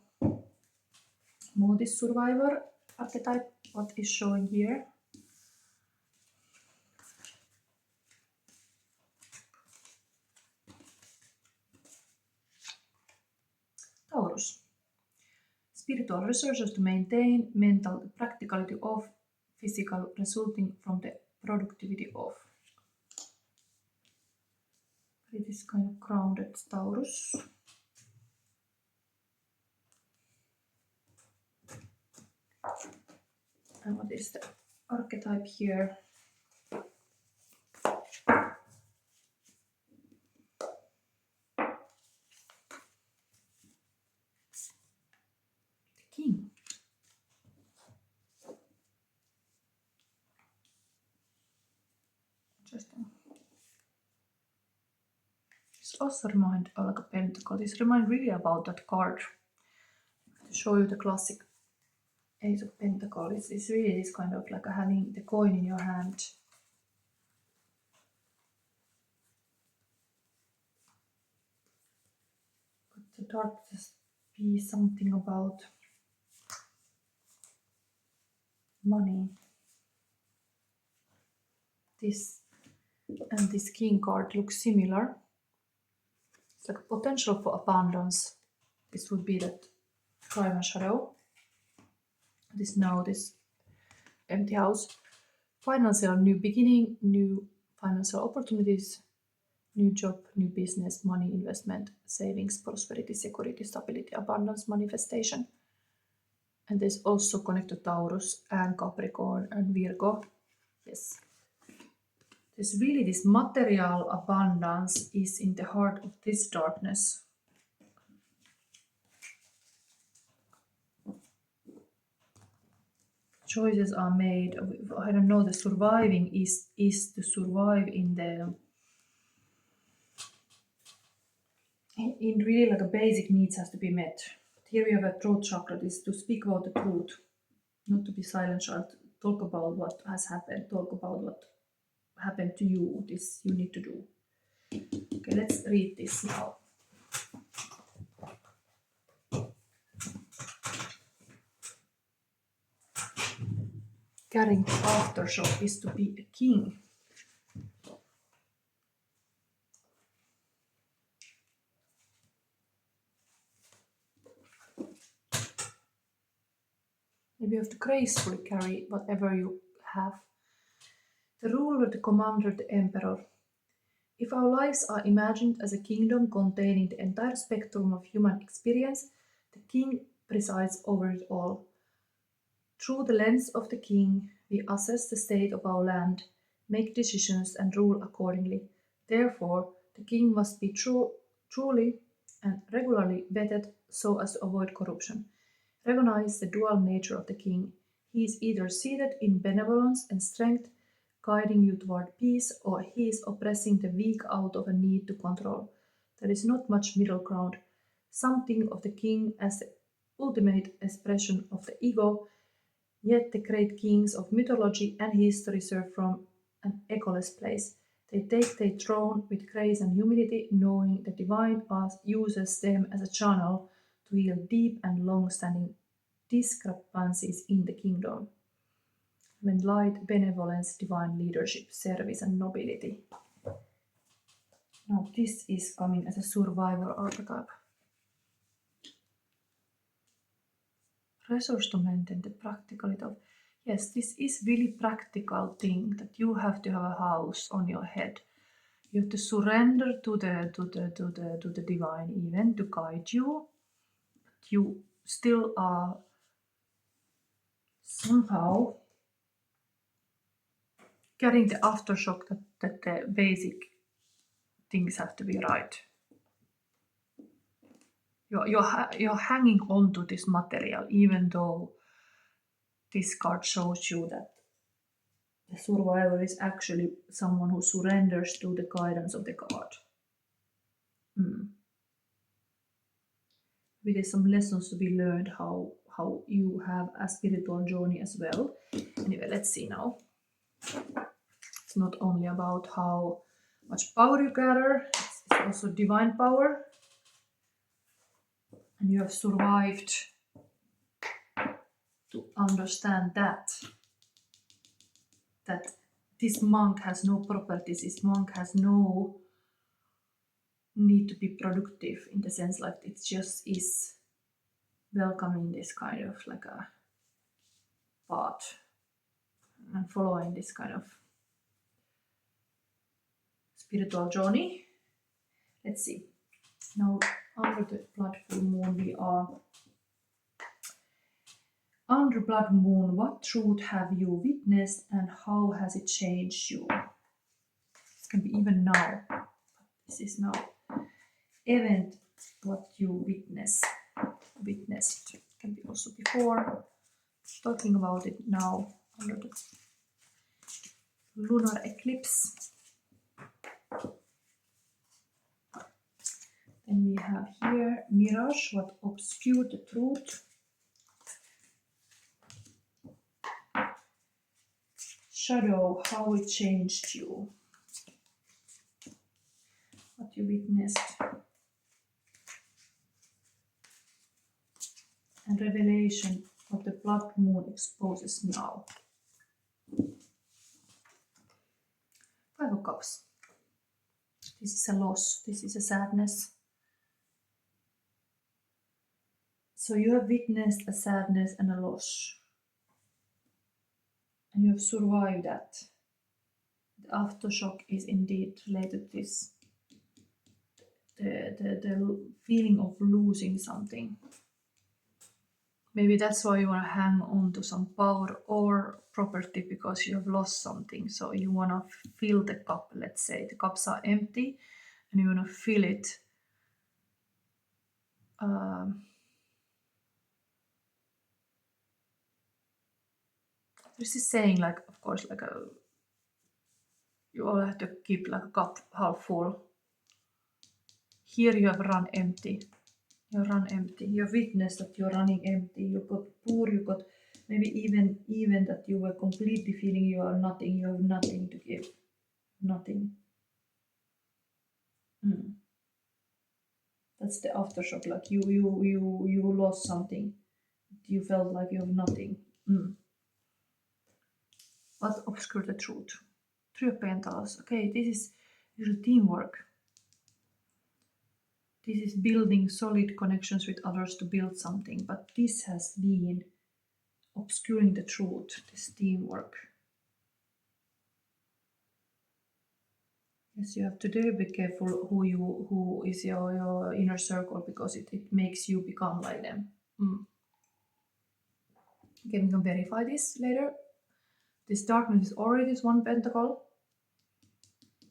more this survivor archetype. What is showing here? Taurus. Spiritual resources to maintain, mental practicality of, physical resulting from the productivity of. It is kind of grounded Taurus. And what is the archetype here? The King. Interesting. This also reminds like a pentacle. This reminds really about that card. To show you the classic Ace of Pentacles. It's really this kind of like having the coin in your hand. But the dark just be something about money. This and this King card looks similar. It's like potential for abundance. This would be that crime and shadow. This empty house. Financial new beginning, new financial opportunities, new job, new business, money, investment, savings, prosperity, security, stability, abundance, manifestation. And there's also connected Taurus and Capricorn and Virgo. Yes. There's really this material abundance is in the heart of this darkness. Choices are made. I don't know, the surviving is to survive in really like a basic needs has to be met. Here we have a throat chakra, this to speak about the truth, not to be silent, talk about what has happened, talk about what happened to you, this you need to do. Okay, let's read this now. Carrying the aftershock is to be a king. Maybe you have to gracefully carry whatever you have. The ruler, the commander, the emperor. If our lives are imagined as a kingdom containing the entire spectrum of human experience, the king presides over it all. Through the lens of the king, we assess the state of our land, make decisions, and rule accordingly. Therefore, the king must be truly and regularly vetted so as to avoid corruption. Recognize the dual nature of the king. He is either seated in benevolence and strength, guiding you toward peace, or he is oppressing the weak out of a need to control. There is not much middle ground. Something of the king as the ultimate expression of the ego, yet the great kings of mythology and history serve from an egoless place. They take their throne with grace and humility, knowing the divine uses them as a channel to heal deep and long-standing discrepancies in the kingdom. When light, benevolence, divine leadership, service and nobility. Now this is coming as a survivor archetype. Resource to maintain the practicality of, yes, this is really practical thing that you have to have a house on your head. You have to surrender to the divine event to guide you. But you still are somehow getting the aftershock that the basic things have to be right. You're hanging on to this material, even though this card shows you that the survivor is actually someone who surrenders to the guidance of the god. There's some lessons to be learned how you have a spiritual journey as well. Anyway, let's see now. It's not only about how much power you gather, it's also divine power. And you have survived to understand that this monk has no properties, this monk has no need to be productive, in the sense like it just is welcoming this kind of like a path and following this kind of spiritual journey. Let's see. Now under the blood full moon we are. Under blood moon, what truth have you witnessed and how has it changed you? This can be even now. This is now. Event, what you witnessed. It can be also before. Talking about it now under the lunar eclipse. Then we have here mirage, what obscured the truth. Shadow, how it changed you. What you witnessed. And revelation, what the blood moon exposes now. Five of Cups. This is a loss, this is a sadness. So you have witnessed a sadness and a loss. And you have survived that. The aftershock is indeed related to this. The feeling of losing something. Maybe that's why you want to hang on to some power or property, because you have lost something. So you want to fill the cup, let's say. The cups are empty and you want to fill it. There's this saying, like, of course, like you all have to keep like a cup half full. Here you have run empty. You run empty. You witnessed that you're running empty. You got poor. You got maybe even that you were completely feeling you are nothing. You have nothing to give. Nothing. That's the aftershock. Like you lost something. You felt like you have nothing. What obscured the truth? Three of Pentacles. Okay, this is usually teamwork. This is building solid connections with others to build something, but this has been obscuring the truth, this teamwork. Yes, you have to be careful who is your inner circle, because it makes you become like them. Okay, we can verify this later. This darkness is already this one pentacle.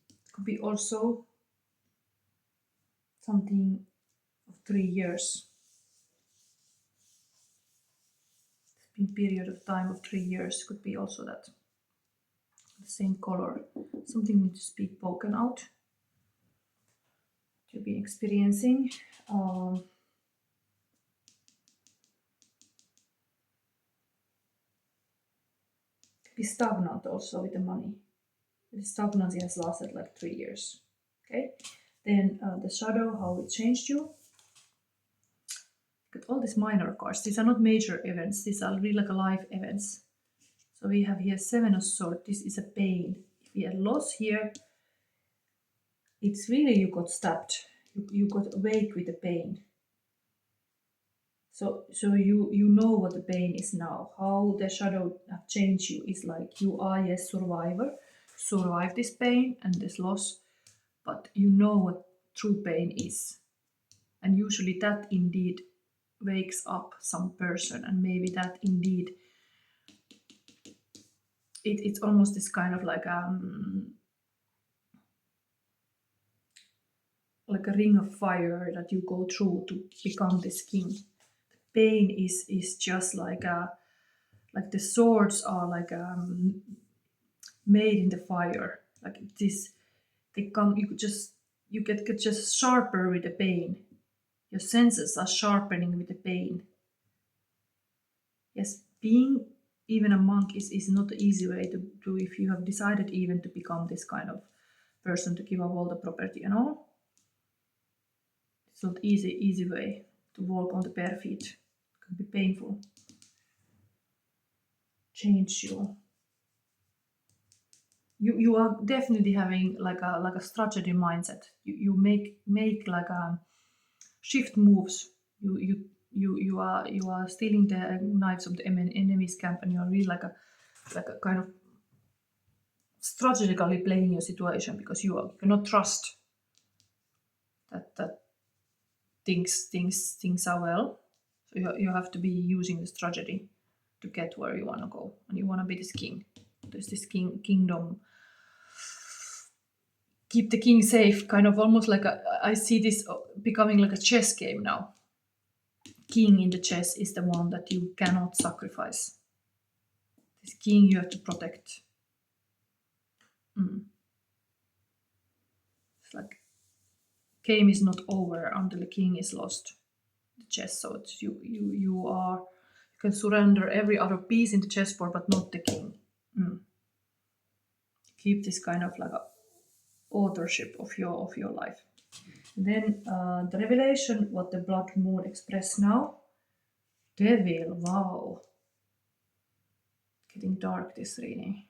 It could be also something of 3 years. It's in period of time of 3 years. Could be also that the same color. Something needs to be spoken out. You've been experiencing. Be stagnant also with the money. The stagnancy has lasted like 3 years. Okay, then the shadow, how it changed you. Look at all these minor cards. These are not major events. These are really like life events. So we have here 7 of Swords. This is a pain. If we had loss here, it's really you got stabbed. You got awake with the pain. So you know what the pain is now. How the shadow have changed you is like you are a survivor. Survive this pain and this loss, but you know what true pain is. And usually that indeed wakes up some person, and maybe that indeed it's almost this kind of like a ring of fire that you go through to become this king. The pain is just like the swords are like made in the fire. Like this, they come. You get just sharper with the pain. Your senses are sharpening with the pain. Yes, being even a monk is not the easy way to do if you have decided even to become this kind of person to give up all the property and all. It's not easy way to walk on the bare feet. It can be painful. Change you. You are definitely having like a strategy mindset. You make like a shift moves. You are stealing the knives of the enemy's camp, and you are really like a kind of strategically playing your situation, because you cannot trust that things are well. So you have to be using the strategy to get where you want to go, and you want to be this king. There's this kingdom. Keep the king safe, kind of almost like I see this becoming like a chess game now. King in the chess is the one that you cannot sacrifice. This king you have to protect. It's like game is not over until the king is lost. The chess, so it's you can surrender every other piece in the chessboard, but not the king. Keep this kind of like a authorship of your life. And then the revelation, what the blood moon express now. Devil, wow. Getting dark, this reading.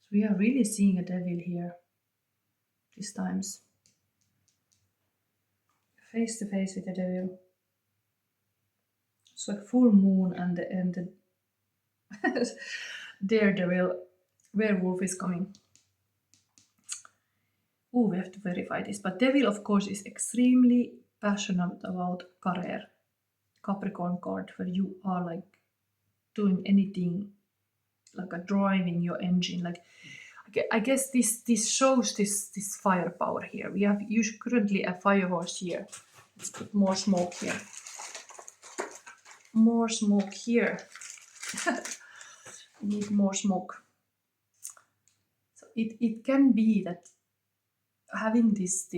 So we are really seeing a devil here. These times. Face to face with the devil. It's like full moon and the daredevil werewolf is coming. Oh, we have to verify this. But devil, of course, is extremely passionate about career. Capricorn card, where you are like doing anything, like a driving your engine. Like I guess this shows this firepower here. We have currently a fire horse here. Let's put more smoke here. More smoke here. We need more smoke. So it can be that having this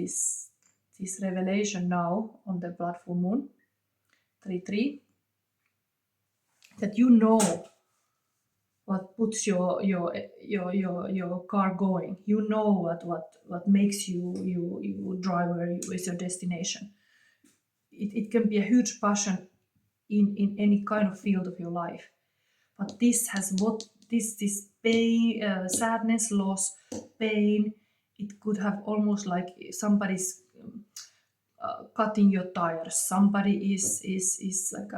revelation now on the blood full moon 3-3, that you know what puts your car going. You know what makes you drive where is your destination. It can be a huge passion in any kind of field of your life. But this has this pain, sadness, loss, pain. It could have almost like somebody's cutting your tires. Somebody is like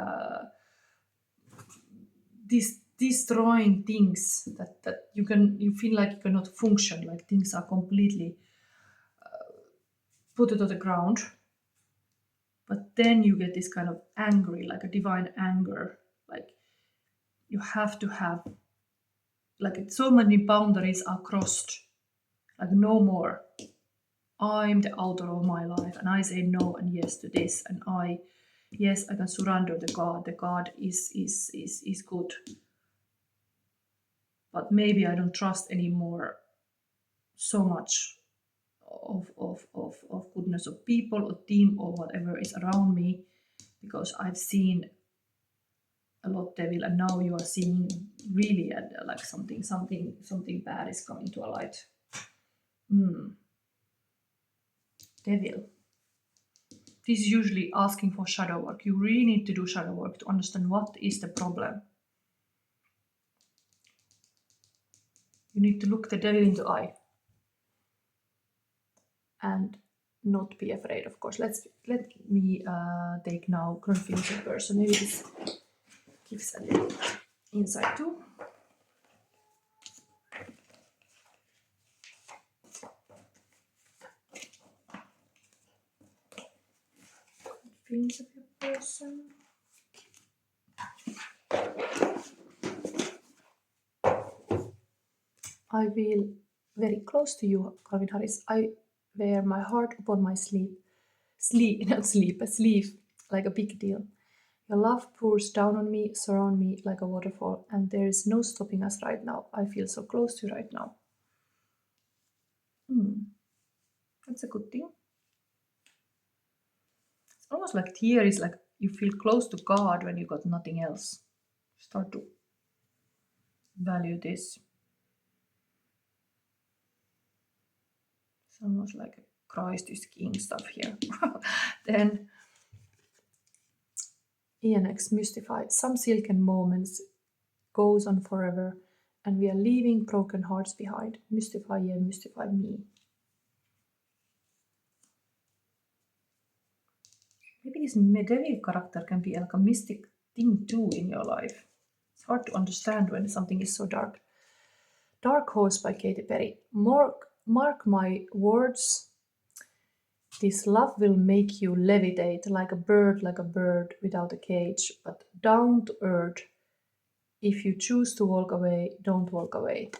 destroying things that you feel like you cannot function. Like things are completely put it on the ground. But then you get this kind of angry, like a divine anger. Like you have to have, like so many boundaries are crossed. Like no more. I'm the author of my life, and I say no and yes to this, and I yes, I can surrender the God. The God is good. But maybe I don't trust anymore so much of goodness of people or team or whatever is around me, because I've seen a lot devil, and now you are seeing really like something bad is coming to a light. Devil. This is usually asking for shadow work. You really need to do shadow work to understand what is the problem. You need to look the devil in the eye and not be afraid, of course. Let me take now confusing person. Maybe this gives a little insight too. Feelings of your person. I feel very close to you, Calvin Harris. I wear my heart upon my sleeve, like a big deal. Your love pours down on me, surround me like a waterfall, and there is no stopping us right now. I feel so close to you right now. That's a good thing. It's almost like here is like you feel close to God when you got nothing else. Start to value this. It's almost like Christ is king stuff here. Then ENX mystified. Some silken moments goes on forever, and we are leaving broken hearts behind. Mystify ye, mystify me. Maybe this devil character can be like a mystic thing too in your life. It's hard to understand when something is so dark. Dark Horse by Katy Perry. Mark my words. This love will make you levitate like a bird without a cage, but down to earth. If you choose to walk away, don't walk away.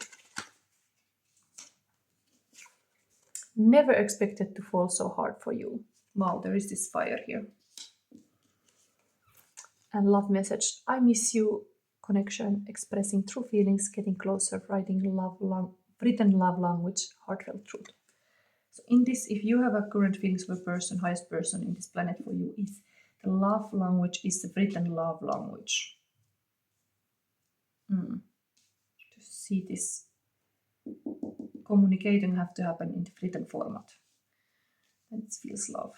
Never expected to fall so hard for you. Wow, there is this fire here. And love message. I miss you. Connection, expressing true feelings, getting closer, writing written love language, heartfelt truth. So in this, if you have a current feelings for a person, highest person in this planet for you is the love language is the written love language. To see this communicating have to happen in the written format. Then it feels love.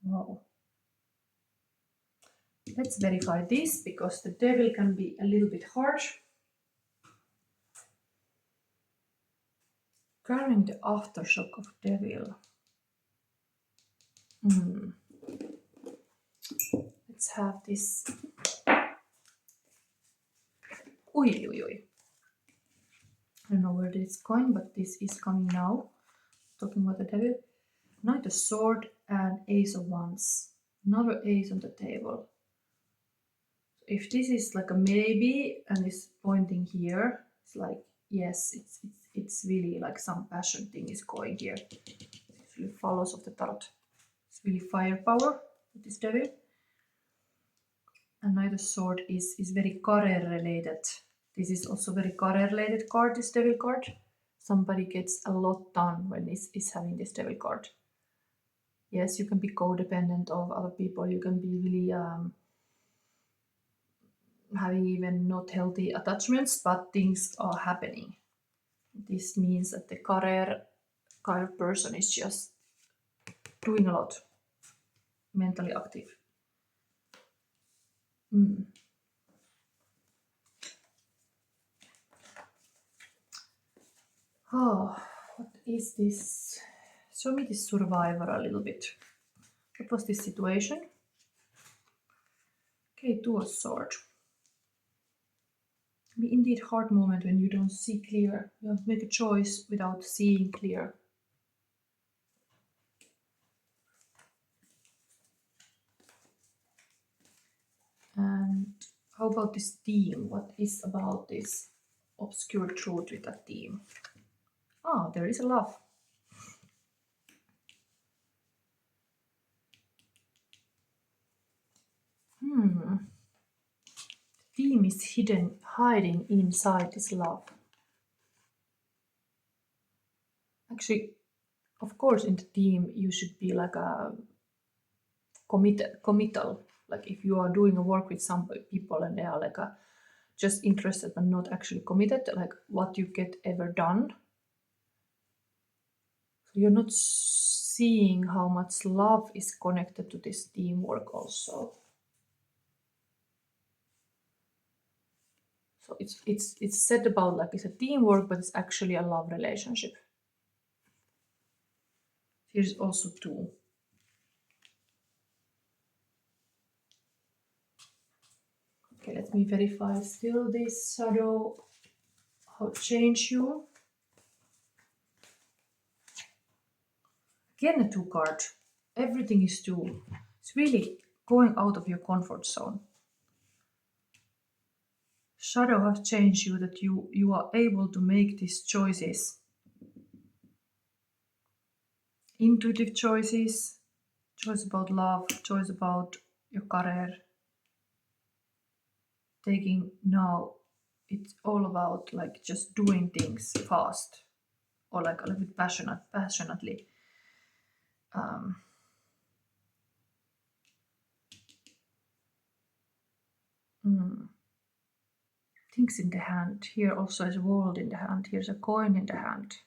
Wow. Let's verify this, because the devil can be a little bit harsh. Carrying the aftershock of devil. Let's have this. Oi. I don't know where this is going, but this is coming now. Talking about the devil. Knight of Sword and Ace of Wands. Another ace on the table. If this is like a maybe and is pointing here, it's like, yes, it's really like some passion thing is going here. It really follows of the tarot. It's really firepower with this devil. And Knight of Sword is very career related. This is also very career related card, this devil card. Somebody gets a lot done when is having this devil card. Yes, you can be codependent of other people. You can be really having even not healthy attachments, but things are happening. This means that the career person is just doing a lot, mentally active. Oh, what is this? Show me this survivor a little bit. What was this situation? Okay, Two of Swords. Be indeed hard moment when you don't see clear. You have to make a choice without seeing clear. And how about this theme? What is about this obscure truth with that theme? Ah, there is a love. Theme is hiding inside this love. Actually, of course, in the theme you should be like a committal. Like if you are doing a work with some people and they are like just interested but not actually committed, like what you get ever done. So you're not seeing how much love is connected to this teamwork also. So it's said about like it's a teamwork, but it's actually a love relationship. Here's also 2. Okay, let me verify still this shadow, how to change you. Again a 2 card. Everything is 2. It's really going out of your comfort zone. Shadow has changed you, that you are able to make these choices. Intuitive choices, choice about love, choice about your career. Taking now, it's all about like just doing things fast or like a little bit passionately. Things in the hand. Here also is a world in the hand. Here's a coin in the hand.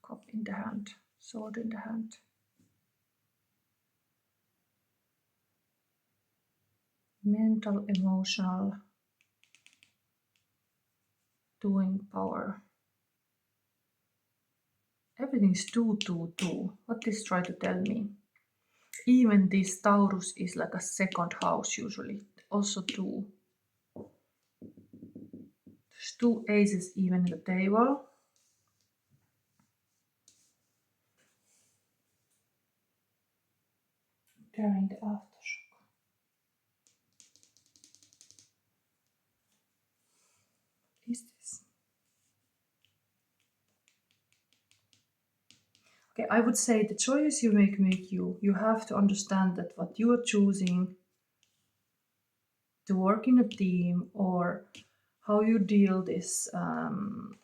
Cup in the hand. Sword in the hand. Mental, emotional, doing power. Everything's 2, 2, 2. What this try to tell me? Even this Taurus is like a second house usually. Also 2. There's 2 aces even in the table. During the aftershock. What is this? Okay, I would say the choices you make you. You have to understand that what you are choosing to work in a team or how you deal this pain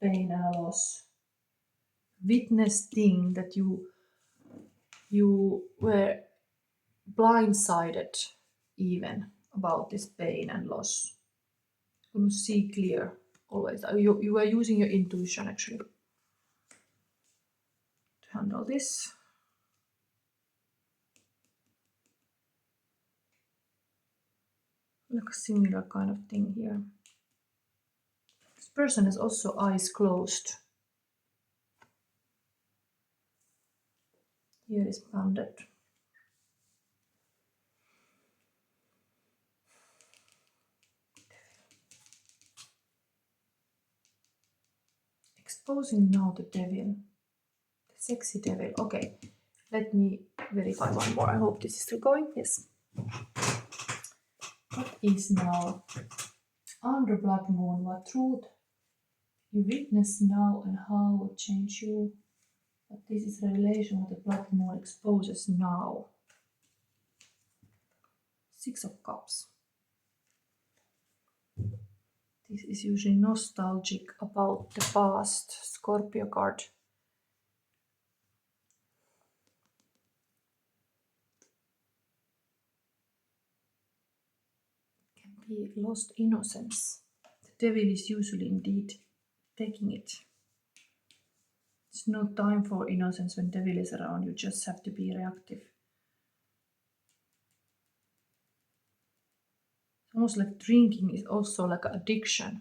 and loss, witness thing that you were blindsided even about this pain and loss. You couldn't see clear always. You were using your intuition actually to handle this. Like a similar kind of thing here. This person has also eyes closed. Here is banded. Exposing now the devil. The sexy devil. Okay, let me verify one more. I hope this is still going. Yes. What is now under blood moon? What truth you witness now and how it change you? But this is a relation what the blood moon exposes now. 6 of Cups. This is usually nostalgic about the past. Scorpio card. Can be lost innocence. The devil is usually indeed taking it. It's no time for innocence when devil is around. You just have to be reactive. It's almost like drinking is also like an addiction.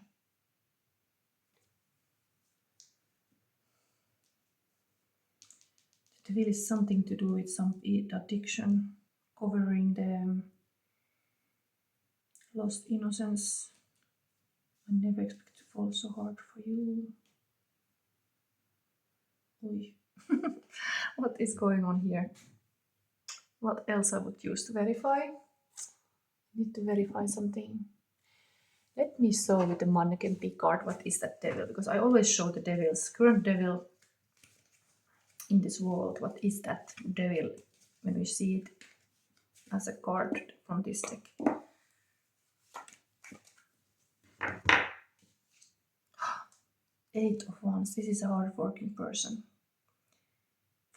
The devil is something to do with some addiction, covering the lost innocence. I never expect to fall so hard for you. Oy. What is going on here? What else I would use to verify? Need to verify something. Let me show with the mannequin P card what is that devil, because I always show the devils, current devil in this world. What is that devil when we see it as a card from this deck. Eight of Wands. This is a hard-working person.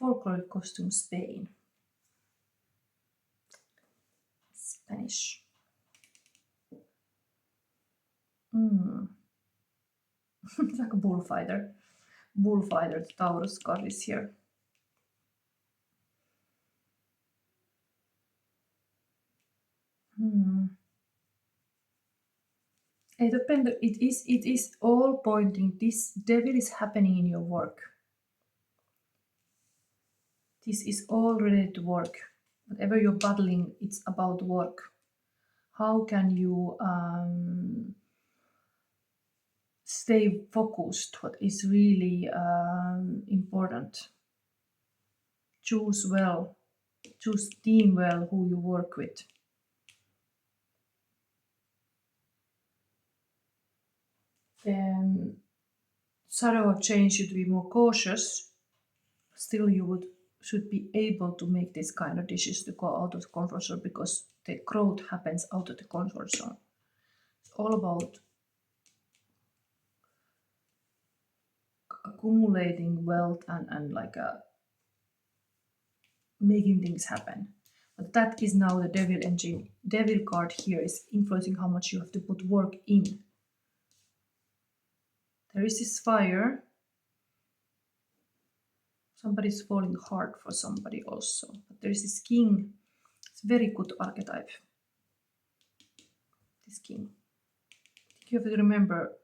Folkloric costume, Spain. Spanish. It's like a bullfighter. Bullfighter, the Taurus card is here. Eight of Pentacles. It is all pointing. This devil is happening in your work. This is all related to work. Whatever you're battling, it's about work. How can you stay focused? What is really important? Choose well. Choose team well who you work with. Then shadow of change should be more cautious. Still, you should be able to make this kind of decisions to go out of the comfort zone, because the growth happens out of the comfort zone. It's all about accumulating wealth and like making things happen. But that is now the devil engine. Devil card here is influencing how much you have to put work in. There is this fire. Somebody's falling hard for somebody also. But there is this king. It's a very good archetype. This king. You have to remember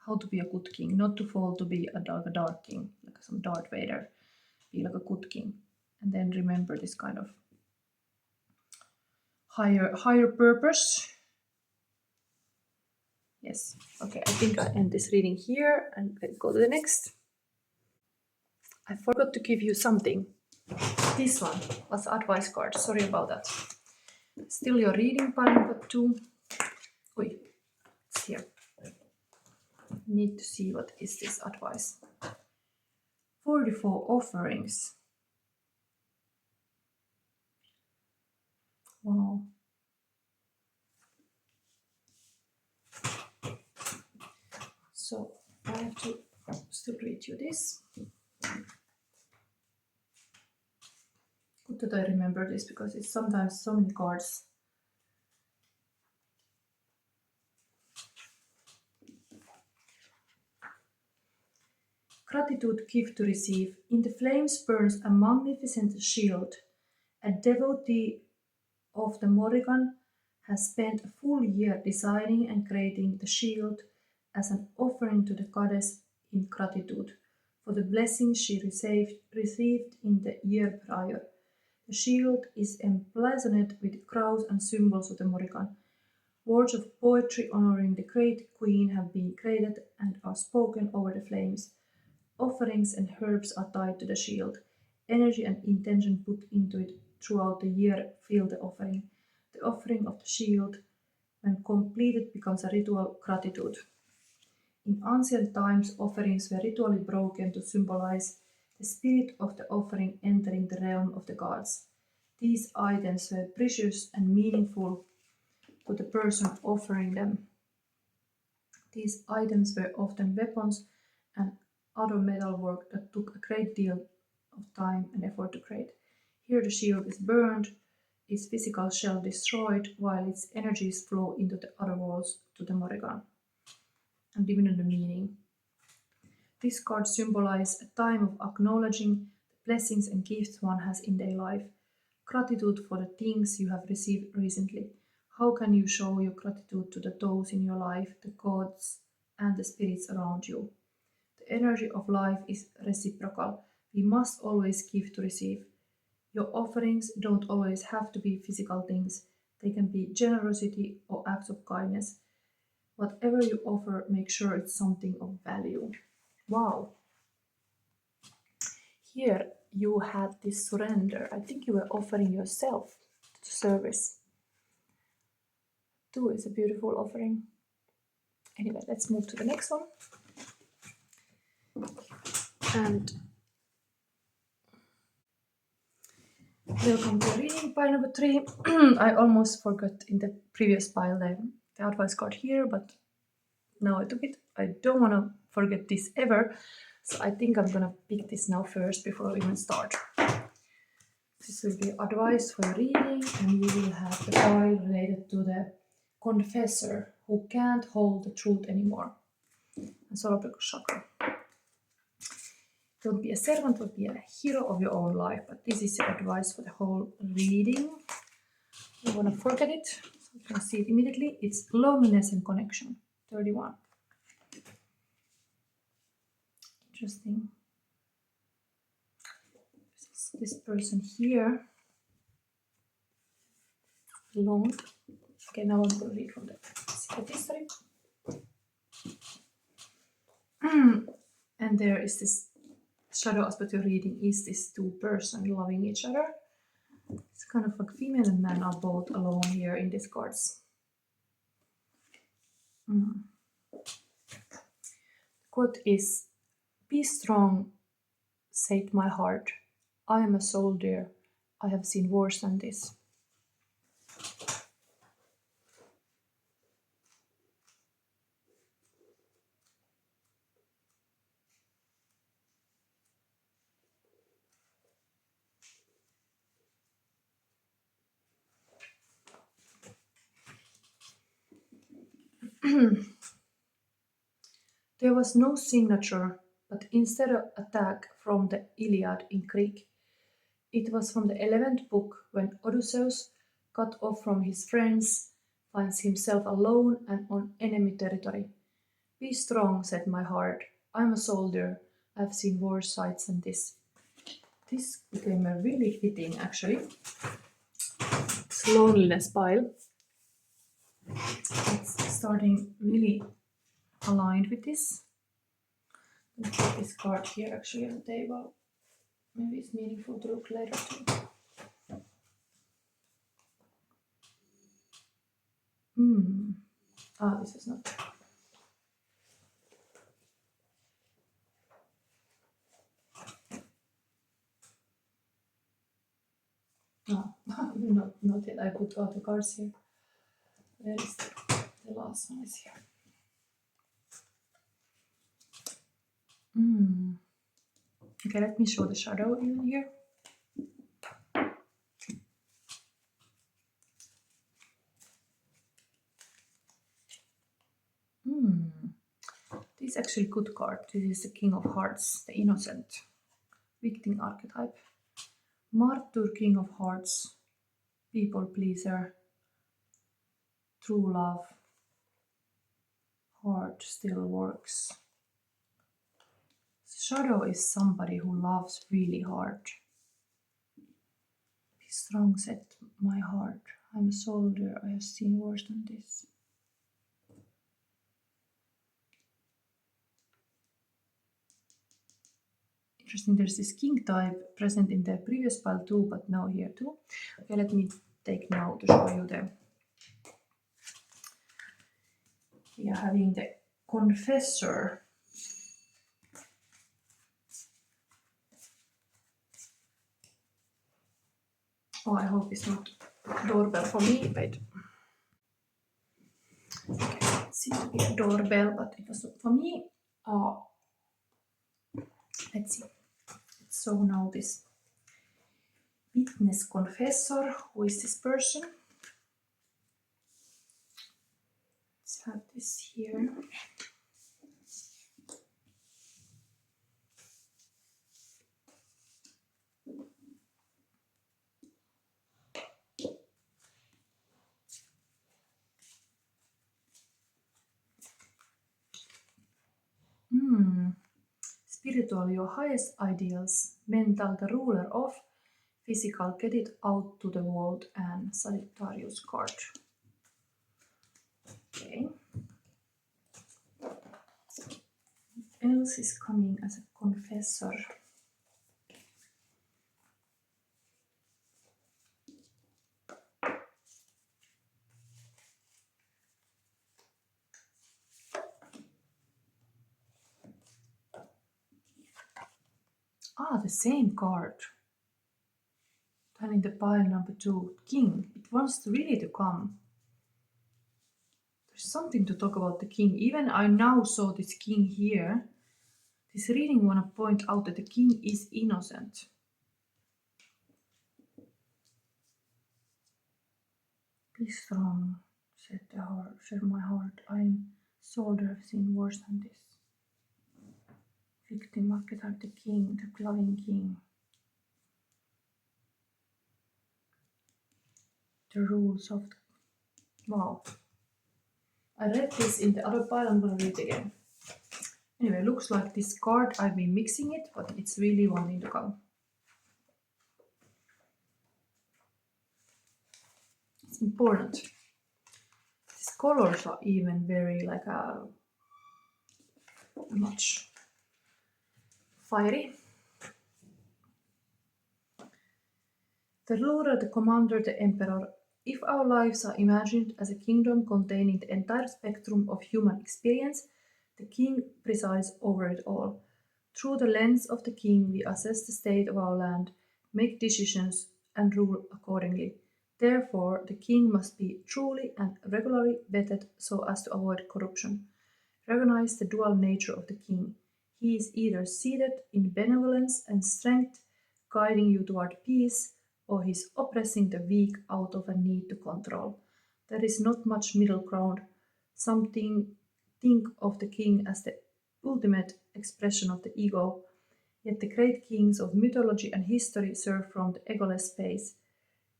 how to be a good king, not to fall to be a dark king, like some Darth Vader. Be like a good king. And then remember this kind of higher purpose. Yes. Okay, I think I end this reading here and let's go to the next. I forgot to give you something. This one was advice card. Sorry about that. Still your reading, pile number 2. Oi, it's here. Need to see what is this advice. 44 offerings. Wow. So I have to still read you this. Good that I remember this, because it's sometimes so many cards. Gratitude, give to receive. In the flames burns a magnificent shield. A devotee of the Morrigan has spent a full year designing and creating the shield as an offering to the goddess in gratitude for the blessings she received in the year prior. The shield is emblazoned with crows and symbols of the Morrigan. Words of poetry honoring the great queen have been created and are spoken over the flames. Offerings and herbs are tied to the shield. Energy and intention put into it throughout the year fill the offering. The offering of the shield, when completed, becomes a ritual gratitude. In ancient times, offerings were ritually broken to symbolize the spirit of the offering entering the realm of the gods. These items were precious and meaningful to the person offering them. These items were often weapons and other metalwork that took a great deal of time and effort to create. Here the shield is burned, its physical shell destroyed, while its energies flow into the other worlds to the Morrigan. And even in the meaning. This card symbolizes a time of acknowledging the blessings and gifts one has in their life. Gratitude for the things you have received recently. How can you show your gratitude to those in your life, the gods and the spirits around you? The energy of life is reciprocal. We must always give to receive. Your offerings don't always have to be physical things. They can be generosity or acts of kindness. Whatever you offer, make sure it's something of value. Wow. Here you had this surrender. I think you were offering yourself to service. 2 is a beautiful offering. Anyway, let's move to the next one. And Welcome to reading pile number 3. I almost forgot in the previous pile the advice card here, but now I took it. I don't want to forget this ever, so I think I'm gonna pick this now first before we even start. This will be advice for reading, and you will have the pile related to the confessor who can't hold the truth anymore. And solar plexus chakra. Don't be a servant, but be a hero of your own life. But this is the advice for the whole reading. You want to forget it, so you can see it immediately. It's loneliness and connection. 31. Interesting. This person here, alone. Okay, now I'm going to read from the secret history. And there is this shadow aspect you're reading is this two person loving each other. It's kind of like female and man are both alone here in these cards. Quote is, "Be strong, said my heart. I am a soldier. I have seen worse than this." There was no signature, but instead of attack from the Iliad in Greek, it was from the 11th book when Odysseus, cut off from his friends, finds himself alone and on enemy territory. "Be strong," said my heart. "I am a soldier. I have seen worse sights than this." This became a really fitting, actually. It's loneliness pile. It's starting really aligned with this. Let me put this card here actually on the table. Maybe it's meaningful to look later too. This is not. Not yet. I put all the cards here. Where is the last one is here. Okay, let me show the shadow even here. This is actually a good card. This is the King of Hearts, the innocent victim archetype. Martyr, King of Hearts, people pleaser, true love, heart still works. Shadow is somebody who loves really hard. Be strong, said my heart. I'm a soldier. I have seen worse than this. Interesting, there's this king type present in the previous pile too, but now here too. Okay, let me take now to show you the. We are having the Confessor. Oh, I hope it's not doorbell for me. Wait. Okay, it seems to be a doorbell, but it was not for me. Let's see. So now this witness confessor, who is this person? Let's have this here. Spiritual, your highest ideals. Mental, the ruler of. Physical, get it out to the world. And Sagittarius card. Okay. What else is coming as a confessor? The same card. And in the pile number 2, king. It wants to really to come. There's something to talk about the king. Even I now saw this king here. This reading want to point out that the king is innocent. Be strong, said my heart. I'm soldier, have seen worse than this. Victim archetype, the king, the loving king. The rules of the... Wow. I read this in the other pile, I'm gonna read it again. Anyway, looks like this card, I've been mixing it, but it's really wanting to come. It's important. These colors are even very like much fiery. The ruler, the commander, the emperor. If our lives are imagined as a kingdom containing the entire spectrum of human experience, the king presides over it all. Through the lens of the king, we assess the state of our land, make decisions, and rule accordingly. Therefore, the king must be truly and regularly vetted so as to avoid corruption. Recognize the dual nature of the king. He is either seated in benevolence and strength, guiding you toward peace, or he is oppressing the weak out of a need to control. There is not much middle ground. Some think of the king as the ultimate expression of the ego, yet the great kings of mythology and history serve from the egoless space.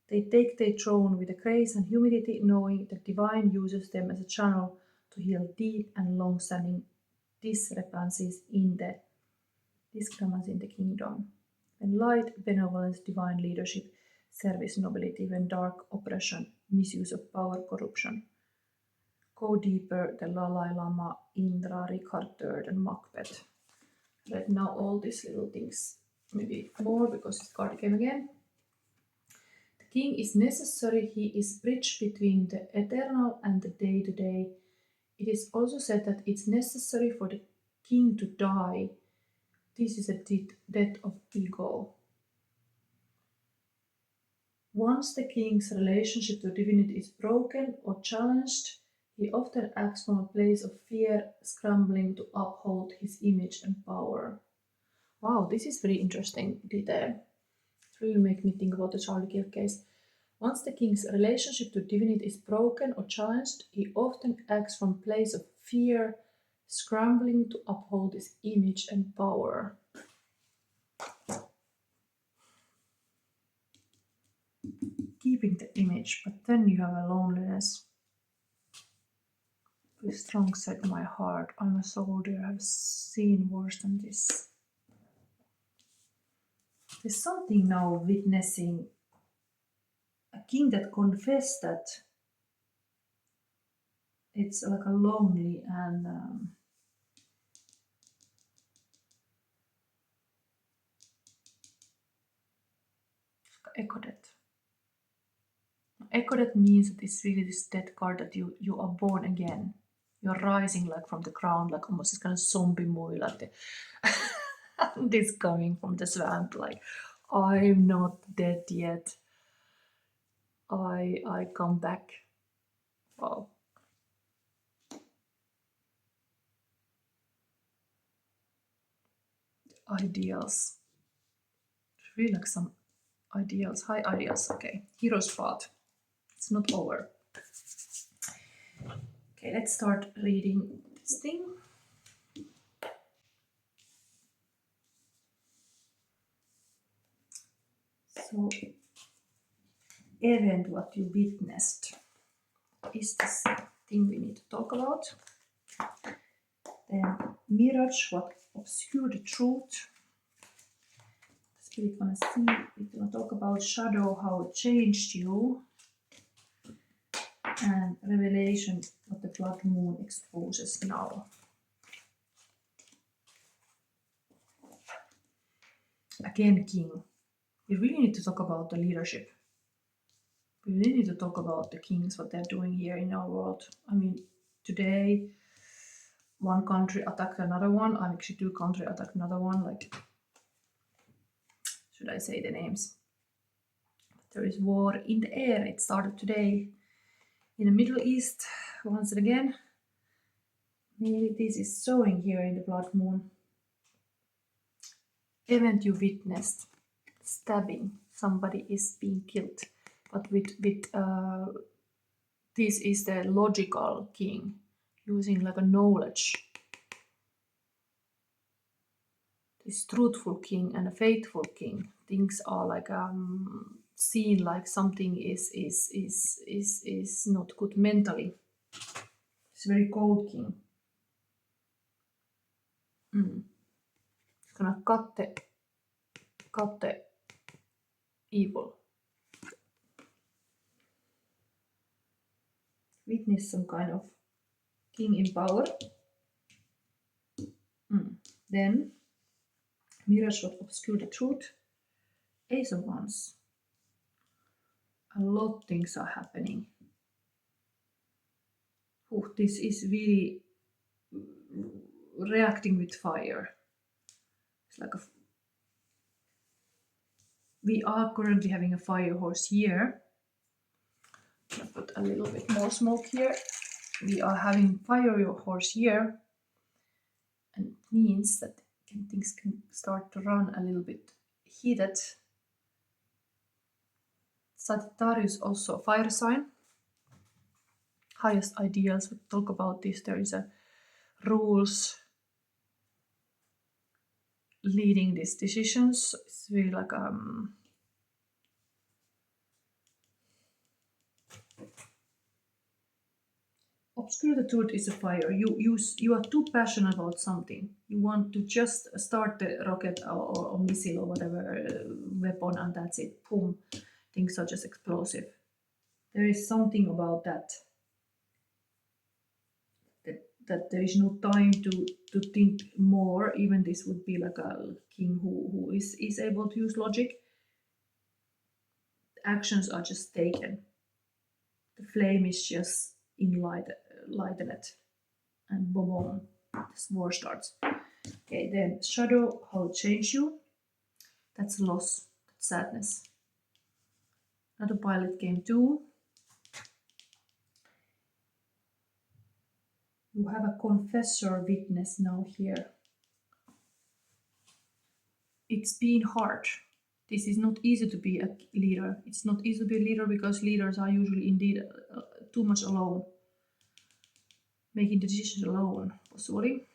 They take their throne with a grace and humility, knowing that divine uses them as a channel to heal deep and long-standing discrepancies in the kingdom. When light, benevolence, divine leadership, service, nobility, when dark, oppression, misuse of power, corruption. Go deeper, the Dalai Lama, Indra, Richard III, and Macbeth. Read now all these little things, maybe more because this card came again. The king is necessary, he is bridge between the eternal and the day-to-day. It is also said that it's necessary for the king to die. This is a death of ego. Once the king's relationship to divinity is broken or challenged, he often acts from a place of fear, scrambling to uphold his image and power. Wow, this is very interesting detail. It really makes me think about the Charlie Kirk case. Once the king's relationship to divinity is broken or challenged, he often acts from a place of fear, scrambling to uphold his image and power. Keeping the image, but then you have a loneliness. Be strong, said my heart. I'm a soldier, I've seen worse than this. There's something now witnessing a king that confessed that it's like a lonely and echo death. Echo death means that it's really this death card that you are born again. You're rising like from the ground, like almost this kind of zombie movie, like the this coming from the swamp, like I'm not dead yet. I come back. Wow. Ideals. Really like some ideals, high ideals. Okay, hero's path. It's not over. Okay, let's start reading this thing. So, event what you witnessed is this thing we need to talk about. Then mirage, what obscured the truth. Spirit wanna see, we're gonna talk about shadow, how it changed you. And revelation, what the blood moon exposes now. Again, king. We really need to talk about the leadership. We really need to talk about the kings, what they're doing here in our world. I mean, today, one country attacked another one. Actually, two countries attacked another one. Like, should I say the names? There is war in the air. It started today in the Middle East once again. Maybe this is showing here in the blood moon. Event you witnessed, stabbing, somebody is being killed, but with this is the logical king, using like a knowledge. This truthful king and a faithful king. Things are like seen like something is not good mentally. It's very cold king. It's gonna cut the evil. Witness some kind of king in power. Then mirrors what obscure the truth. Ace of Wands. A lot of things are happening. Oh, this is really reacting with fire. It's like we are currently having a fire horse here. I'll put a little bit more smoke here. We are having fire horse here, and it means that things can start to run a little bit heated. Sagittarius also a fire sign. Highest ideals, we talk about this. There is a rules leading these decisions. It's really like obscure the truth is a fire. You are too passionate about something. You want to just start the rocket or missile or whatever weapon, and that's it. Boom. Things are just explosive. There is something about that there is no time to think more. Even this would be like a king who is able to use logic. Actions are just taken. The flame is just enlightened, and boom, boom, this war starts. Okay, then shadow, how it change you. That's loss, that's sadness. Another pilot came too. You have a confessor witness now here. It's been hard. This is not easy to be a leader. It's not easy to be a leader because leaders are usually indeed too much alone. Making decisions alone, possibly.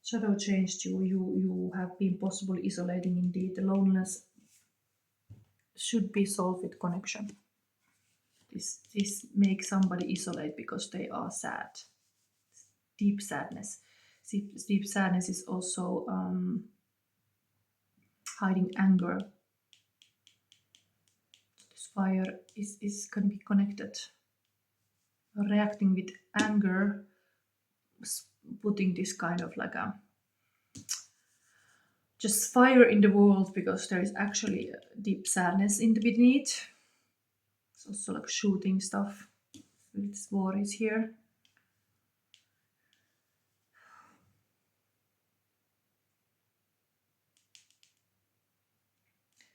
Shadow changed you. You have been possibly isolating indeed. The loneliness should be solved with connection. This makes somebody isolate because they are sad. Deep sadness. Deep sadness is also hiding anger. This fire is going to be connected. Reacting with anger, putting this kind of like a just fire in the world because there is actually a deep sadness in the beneath. It's also like shooting stuff. This war is here.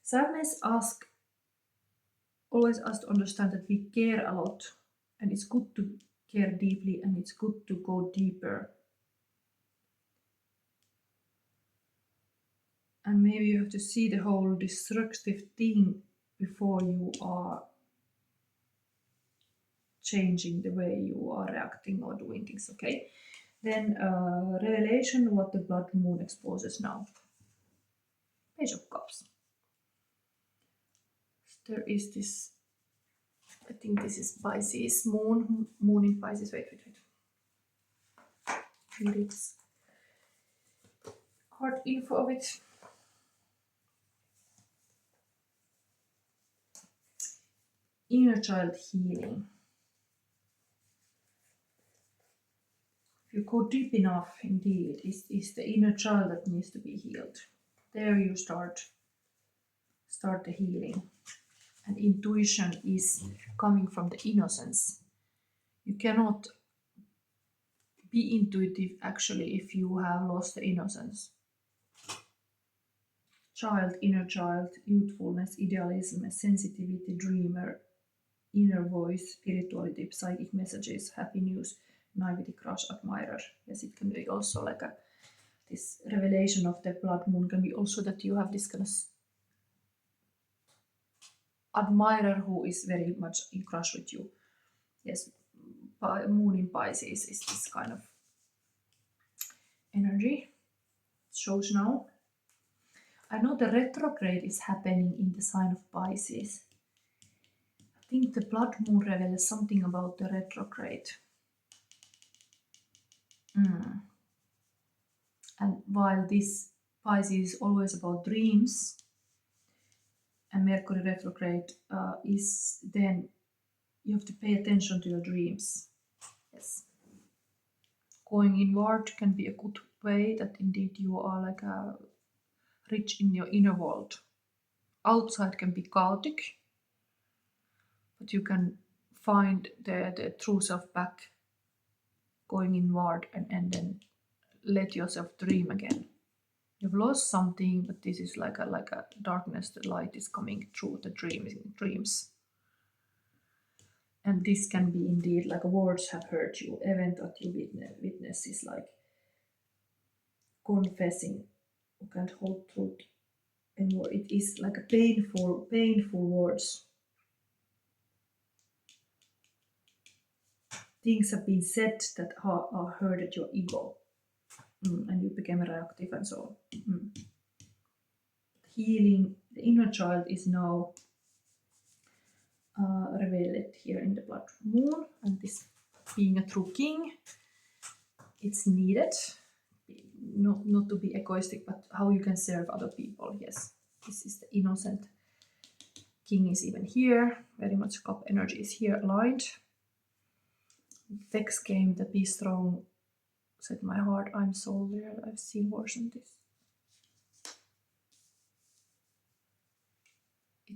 Sadness always asks to understand that we care a lot, and it's good to care deeply, and it's good to go deeper. And maybe you have to see the whole destructive thing before you are changing the way you are reacting or doing things, okay? Then revelation, what the blood moon exposes now. Page of Cups. There is this, I think this is Pisces, moon in Pisces, wait. Here it's hard info of it. Inner child healing. If you go deep enough, indeed, it's the inner child that needs to be healed. There you start the healing. And intuition is coming from the innocence. You cannot be intuitive actually if you have lost the innocence. child, inner child, youthfulness, idealism, sensitivity, dreamer, inner voice, spirituality, psychic messages, happy news, naivety, crush, admirer. Yes, it can be also like this revelation of the blood moon can be also that you have this kind of admirer who is very much in crush with you. Yes, moon in Pisces is this kind of energy. It shows now. I know the retrograde is happening in the sign of Pisces. I think the blood moon reveals something about the retrograde. And while this Pisces is always about dreams, and Mercury retrograde is then you have to pay attention to your dreams. Yes. Going inward can be a good way that indeed you are like rich in your inner world. Outside can be chaotic, but you can find the true self back going inward and then let yourself dream again. You've lost something, but this is like a darkness. The light is coming through the dreams. And this can be indeed like words have hurt you. Event that you witness is like confessing. You can't hold truth anymore. It is like a painful words. Things have been said that are hurted your ego. And you became reactive and so on. Healing, the inner child is now revealed here in the blood moon, and this being a true king, it's needed. Not to be egoistic, but how you can serve other people. Yes, this is the innocent king is even here. Very much cup energy is here aligned. Vex came, the be strong, set my heart, I'm soul there. I've seen worse than this.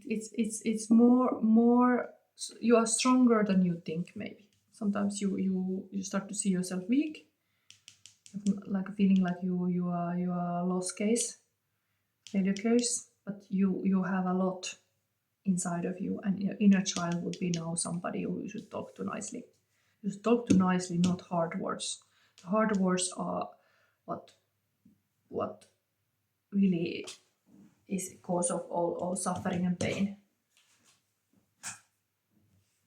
It's more you are stronger than you think. Maybe sometimes you start to see yourself weak, like a feeling like you are a lost case, failure case, but you have a lot inside of you, and your inner child would be now somebody who you should talk to nicely. You should talk to nicely, not hard words. The hard words are what really is the cause of all suffering and pain.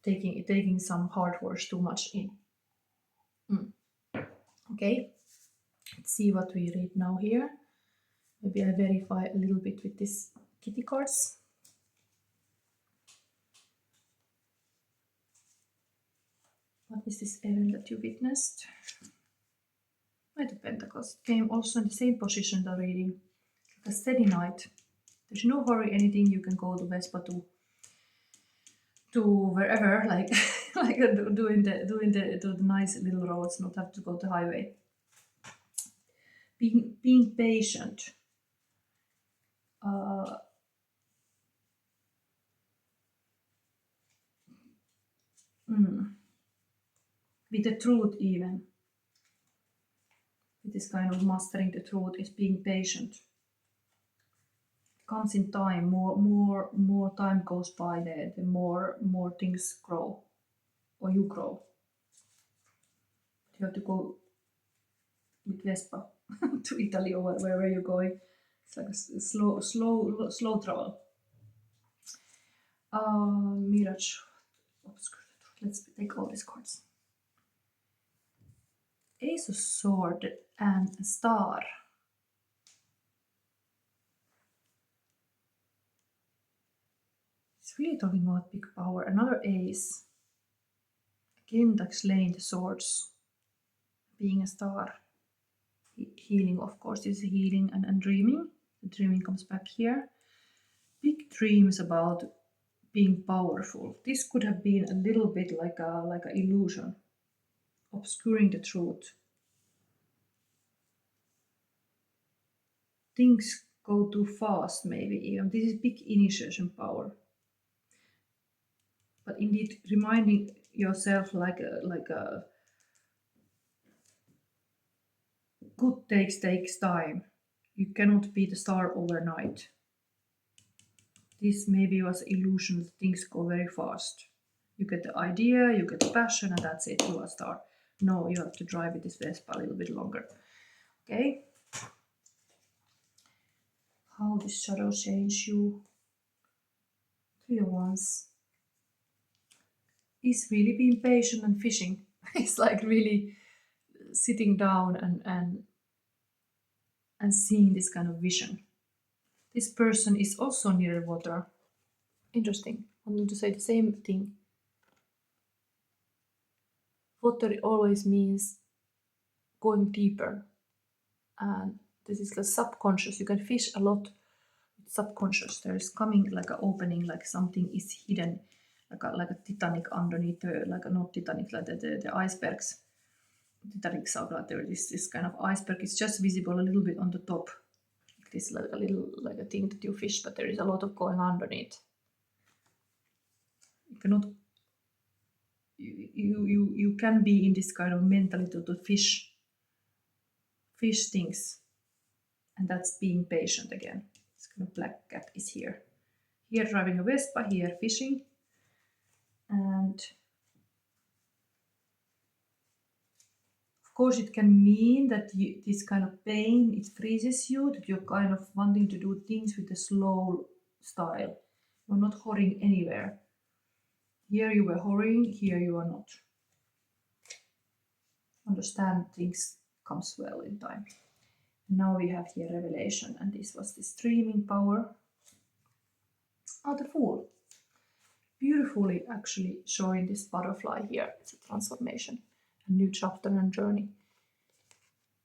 Taking some hard words too much in. Okay, let's see what we read now here. Maybe I verify a little bit with these kitty cards. What is this event that you witnessed? Knight of Pentacles came also in the same position the reading. Like a steady night. There's no hurry, anything. You can go to Vespa to wherever, like like doing the nice little roads, not have to go to highway. Being patient. With the truth even. With this kind of mastering the truth is being patient. It comes in time. More time goes by, the more things grow, or you grow. You have to go with Vespa to Italy or wherever you're going. It's like a slow travel. Mirage. Let's take all these cards. Ace of Sword and Star. It's really talking about big power. Another Ace. Again, explain the swords. Being a star. Healing, of course, is healing and dreaming. The dreaming comes back here. Big dreams about being powerful. This could have been a little bit like a illusion, obscuring the truth. Things go too fast, maybe even. This is big initiation power. But indeed, reminding yourself like a good takes time. You cannot be the star overnight. This maybe was illusion, things go very fast. You get the idea, you get the passion, and that's it, you are star. No, you have to drive with this Vespa a little bit longer. Okay? How this shadow change you? 3 of Wands. Is really being patient and fishing. It's like really sitting down and seeing this kind of vision. This person is also near water. Interesting. I'm going to say the same thing. Water always means going deeper. And this is the subconscious. You can fish a lot with subconscious. There is coming like an opening, like something is hidden, like a Titanic underneath, not Titanic, like the icebergs. Titanic saga, there is this kind of iceberg. It's just visible a little bit on the top. This like a little like a thing that you fish, but there is a lot of going underneath. You cannot. You can be in this kind of mentality to fish things, and that's being patient again. This kind of black cat is here. Here driving a Vespa, here fishing, and of course it can mean that this kind of pain, it freezes you, that you're kind of wanting to do things with a slow style. You're not hurrying anywhere. Here you were hurrying, here you are not. Understand things comes well in time. Now we have here revelation, and this was the streaming power. Oh, the Fool. Beautifully actually showing this butterfly here. It's a transformation, a new chapter and journey.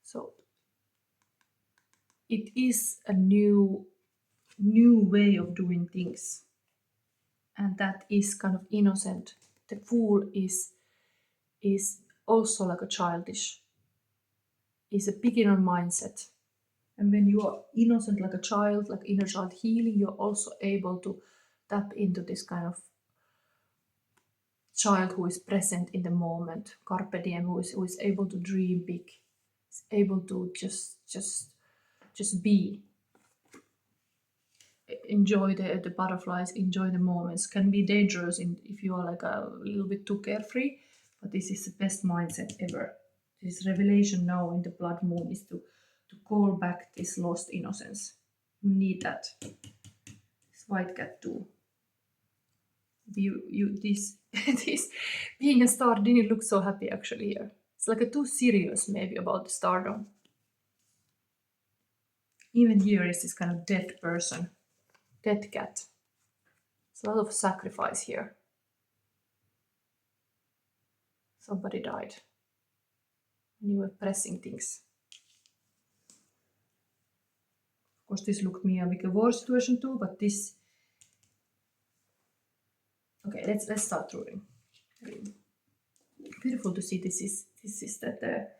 So it is a new way of doing things, and that is kind of innocent. The Fool is also like a childish, is a beginner mindset. And when you are innocent like a child, like inner child healing, you're also able to tap into this kind of child who is present in the moment, carpe diem, who is able to dream big, is able to just be, enjoy the butterflies, enjoy the moments. Can be dangerous if you are like a little bit too carefree, but this is the best mindset ever. This revelation now in the blood moon is to call back this lost innocence. You need that. This white cat too. This being a star didn't look so happy actually here. It's like a too serious maybe about the stardom. Even here is this kind of dead person, dead cat. It's a lot of sacrifice here. Somebody died. And you were pressing things. Of course, this looked me a big war situation too, but this. Okay, let's start reading. Beautiful to see this is that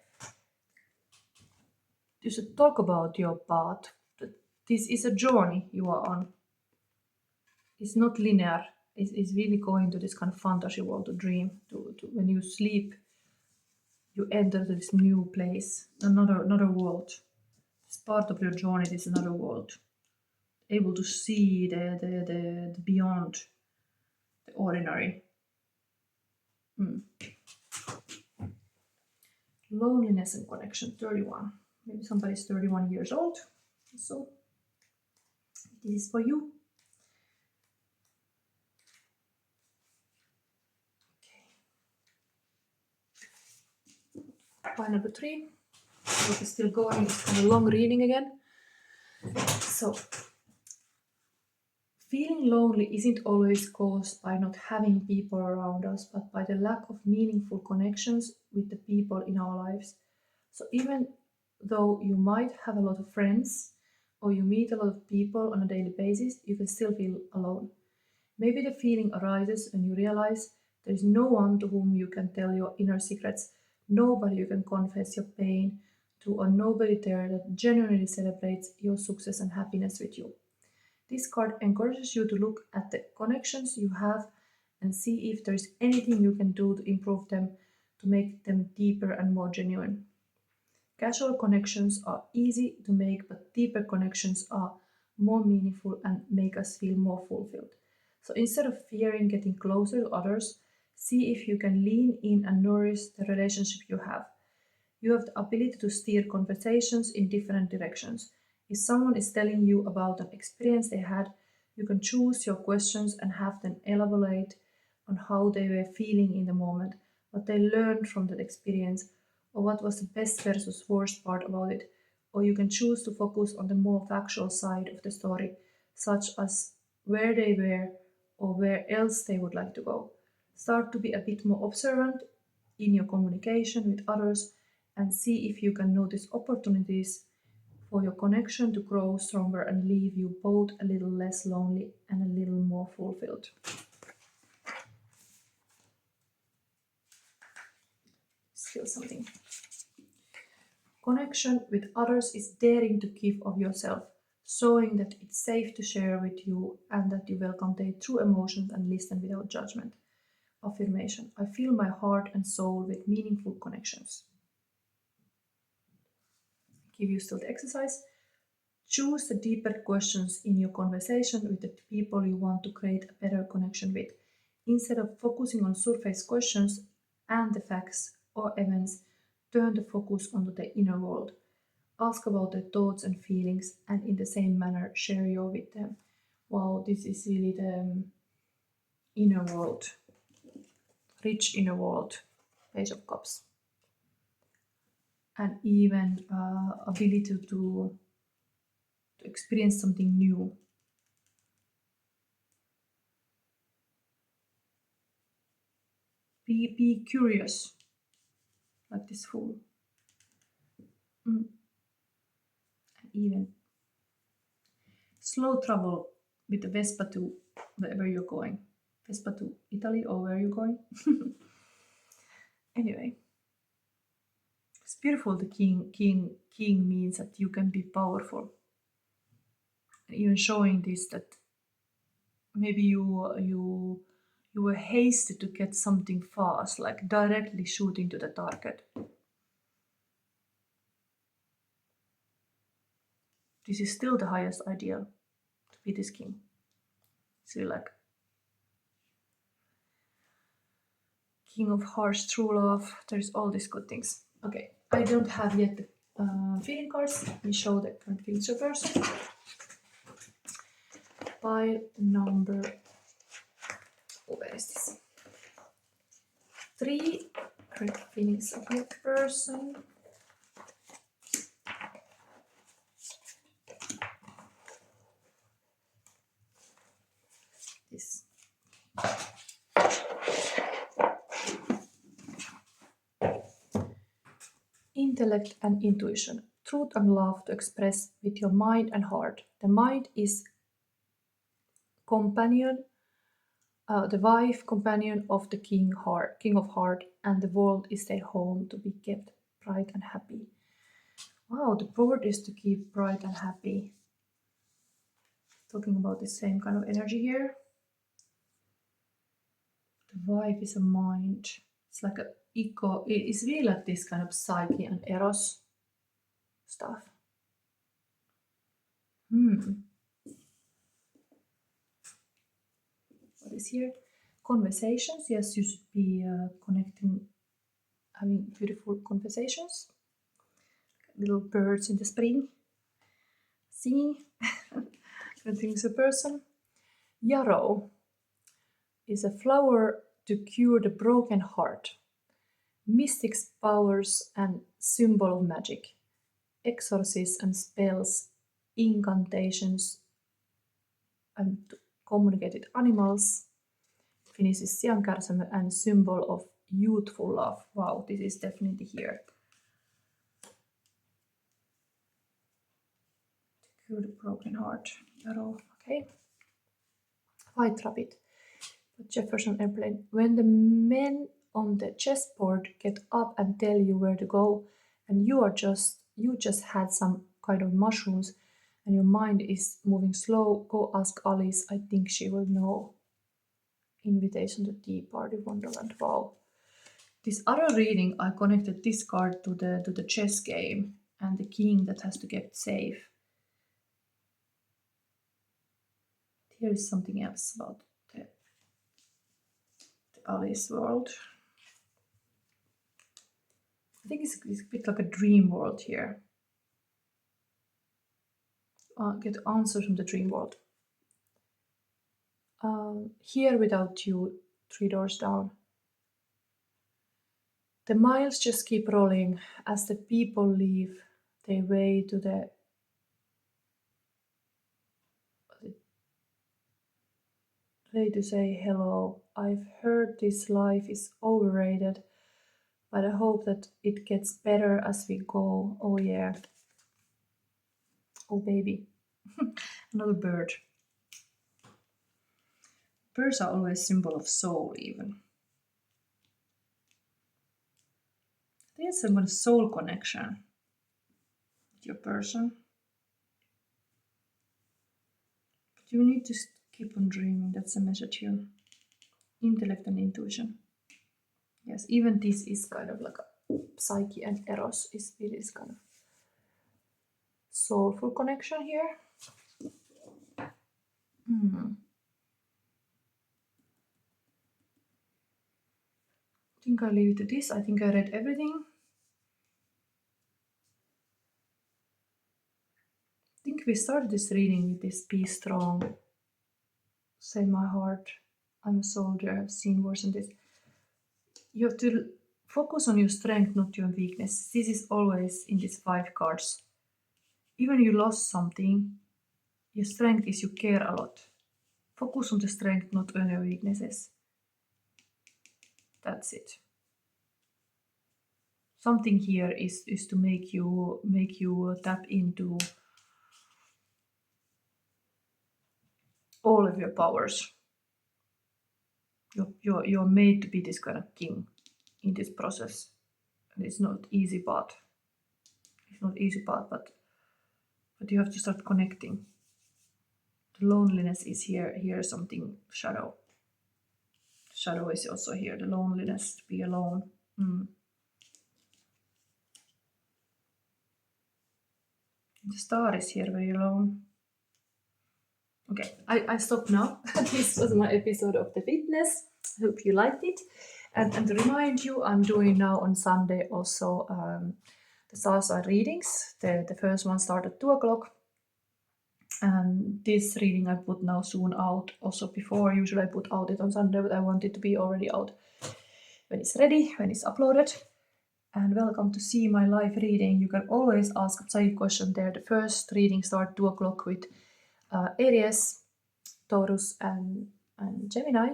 you should talk about your path. That this is a journey you are on. It's not linear. It's really going to this kind of fantasy world to dream. To when you sleep, you enter this new place, another world. It's part of your journey. This another world. Able to see the beyond the ordinary. Loneliness and connection, 31. Maybe somebody's 31 years old. So this is for you. Okay. Pile number 3. Book is still going. It's kind of long reading again. So feeling lonely isn't always caused by not having people around us, but by the lack of meaningful connections with the people in our lives. So even though you might have a lot of friends or you meet a lot of people on a daily basis, you can still feel alone. Maybe the feeling arises when you realize there is no one to whom you can tell your inner secrets, nobody you can confess your pain to, or nobody there that genuinely celebrates your success and happiness with you. This card encourages you to look at the connections you have and see if there is anything you can do to improve them, to make them deeper and more genuine. Casual connections are easy to make, but deeper connections are more meaningful, and make us feel more fulfilled. So instead of fearing getting closer to others, see if you can lean in and nourish the relationship you have. You have the ability to steer conversations in different directions. If someone is telling you about an experience they had, you can choose your questions and have them elaborate on how they were feeling in the moment, what they learned from that experience, or what was the best versus worst part about it. Or you can choose to focus on the more factual side of the story, such as where they were or where else they would like to go. Start to be a bit more observant in your communication with others and see if you can notice opportunities for your connection to grow stronger and leave you both a little less lonely and a little more fulfilled. Feel something. Connection with others is daring to give of yourself, showing that it's safe to share with you and that you welcome their true emotions and listen without judgment. Affirmation: I fill my heart and soul with meaningful connections. Give you still the exercise. Choose the deeper questions in your conversation with the people you want to create a better connection with. Instead of focusing on surface questions and the facts or events, turn the focus onto the inner world. Ask about their thoughts and feelings, and in the same manner, share your with them. Wow, this is really the inner world, rich inner world, Page of Cups. And even ability to experience something new. Be curious, like this fool. And even slow travel with the Vespa to wherever you're going. Vespa to Italy or where you're going. Anyway, it's beautiful. The king means that you can be powerful. And even showing this that maybe you were hasty to get something fast, like directly shooting to the target. This is still the highest ideal, to be this king. So like King of Hearts, true love, there's all these good things. Okay, I don't have yet the feeling cards. Let me show the current feelings to person. Pile number, where is this? 3 current feelings of your person. This. Intellect and intuition, truth and love to express with your mind and heart. The mind is companion, the wife companion of the king of heart, and the world is their home to be kept bright and happy. Wow, the word is to keep bright and happy. Talking about the same kind of energy here. The wife is a mind. It's like a eco. It's really like this kind of psyche and eros stuff. What is here? Conversations. Yes, you should be connecting, having beautiful conversations. Little birds in the spring singing. Continues a person. Yarrow is a flower to cure the broken heart. Mystics powers and symbol of magic. Exorcisms and spells, incantations, and communicated animals. Finnish is siankärsämö and symbol of youthful love. Wow, this is definitely here. To cure the broken heart. Yarrow, okay. White rabbit. Jefferson Airplane. When the men on the chessboard get up and tell you where to go, and you just had some kind of mushrooms, and your mind is moving slow, go ask Alice. I think she will know. Invitation to Tea Party Wonderland. Wow. This other reading, I connected this card to the chess game and the king that has to get safe. Here is something else about the Alice world. I think it's a bit like a dream world here. Get answers from the dream world. Here without you, 3 doors down. The miles just keep rolling as the people leave their way to the way to say hello. I've heard this life is overrated, but I hope that it gets better as we go. Oh yeah. Oh baby. Another bird. Birds are always symbol of soul even. There's some kind of soul connection with your person. But you need to keep on dreaming. That's a message here. Intellect and intuition. Yes, even this is kind of like a psyche and eros is kind of soulful connection here. I think I'll leave it to this. I think I read everything. I think we started this reading with this be strong. Say my heart. I'm a soldier. I've seen worse than this. You have to focus on your strength, not your weakness. This is always in these 5 cards. Even you lost something, your strength is you care a lot. Focus on the strength, not on your weaknesses. That's it. Something here is to make you tap into all of your powers. You're made to be this kind of king in this process. And it's not easy path. It's not easy path, but you have to start connecting. The loneliness is here. Here something shadow. Shadow is also here. The loneliness, to be alone. The star is here, very alone. Okay, I stop now. This was my episode of the witness. Hope you liked it. And to remind you, I'm doing now on Sunday also the star sign readings. The first one started at 2 o'clock. And this reading I put now soon out. Also before, usually I put out it on Sunday, but I want it to be already out when it's ready, when it's uploaded. And welcome to see my live reading. You can always ask a side question there. The first reading starts 2 o'clock with Aries, Taurus and Gemini.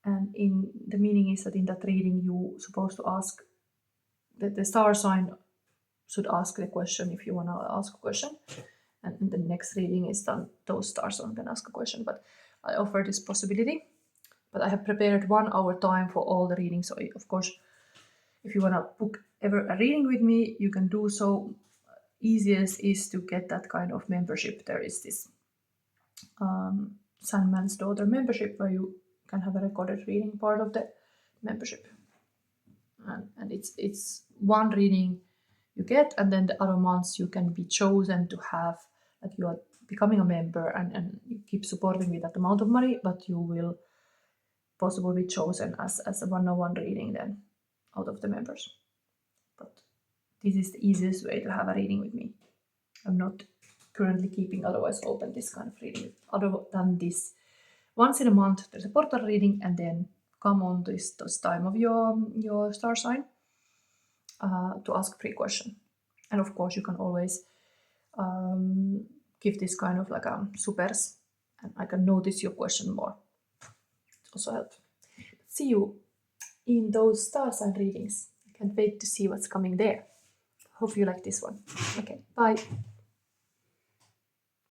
And in the meaning is that in that reading you're supposed to ask that the star sign should ask the question if you want to ask a question. And in the next reading is done, those star signs can ask a question. But I offer this possibility. But I have prepared 1 hour time for all the readings. So of course, if you want to book ever a reading with me, you can do so. Easiest is to get that kind of membership. There is this Sandman's Daughter membership where you can have a recorded reading part of the membership. And it's 1 reading you get, and then the other months you can be chosen to have, like you are becoming a member and you keep supporting with that amount of money, but you will possibly be chosen as a 101 reading then out of the members. But this is the easiest way to have a reading with me. I'm not currently keeping otherwise open this kind of reading. Other than this, once in a month there's a portal reading, and then come on this time of your star sign to ask free question. And of course you can always give this kind of like supers, and I can notice your question more. It also helps. See you in those star sign readings. I can't wait to see what's coming there. Hope you like this one. Okay, bye.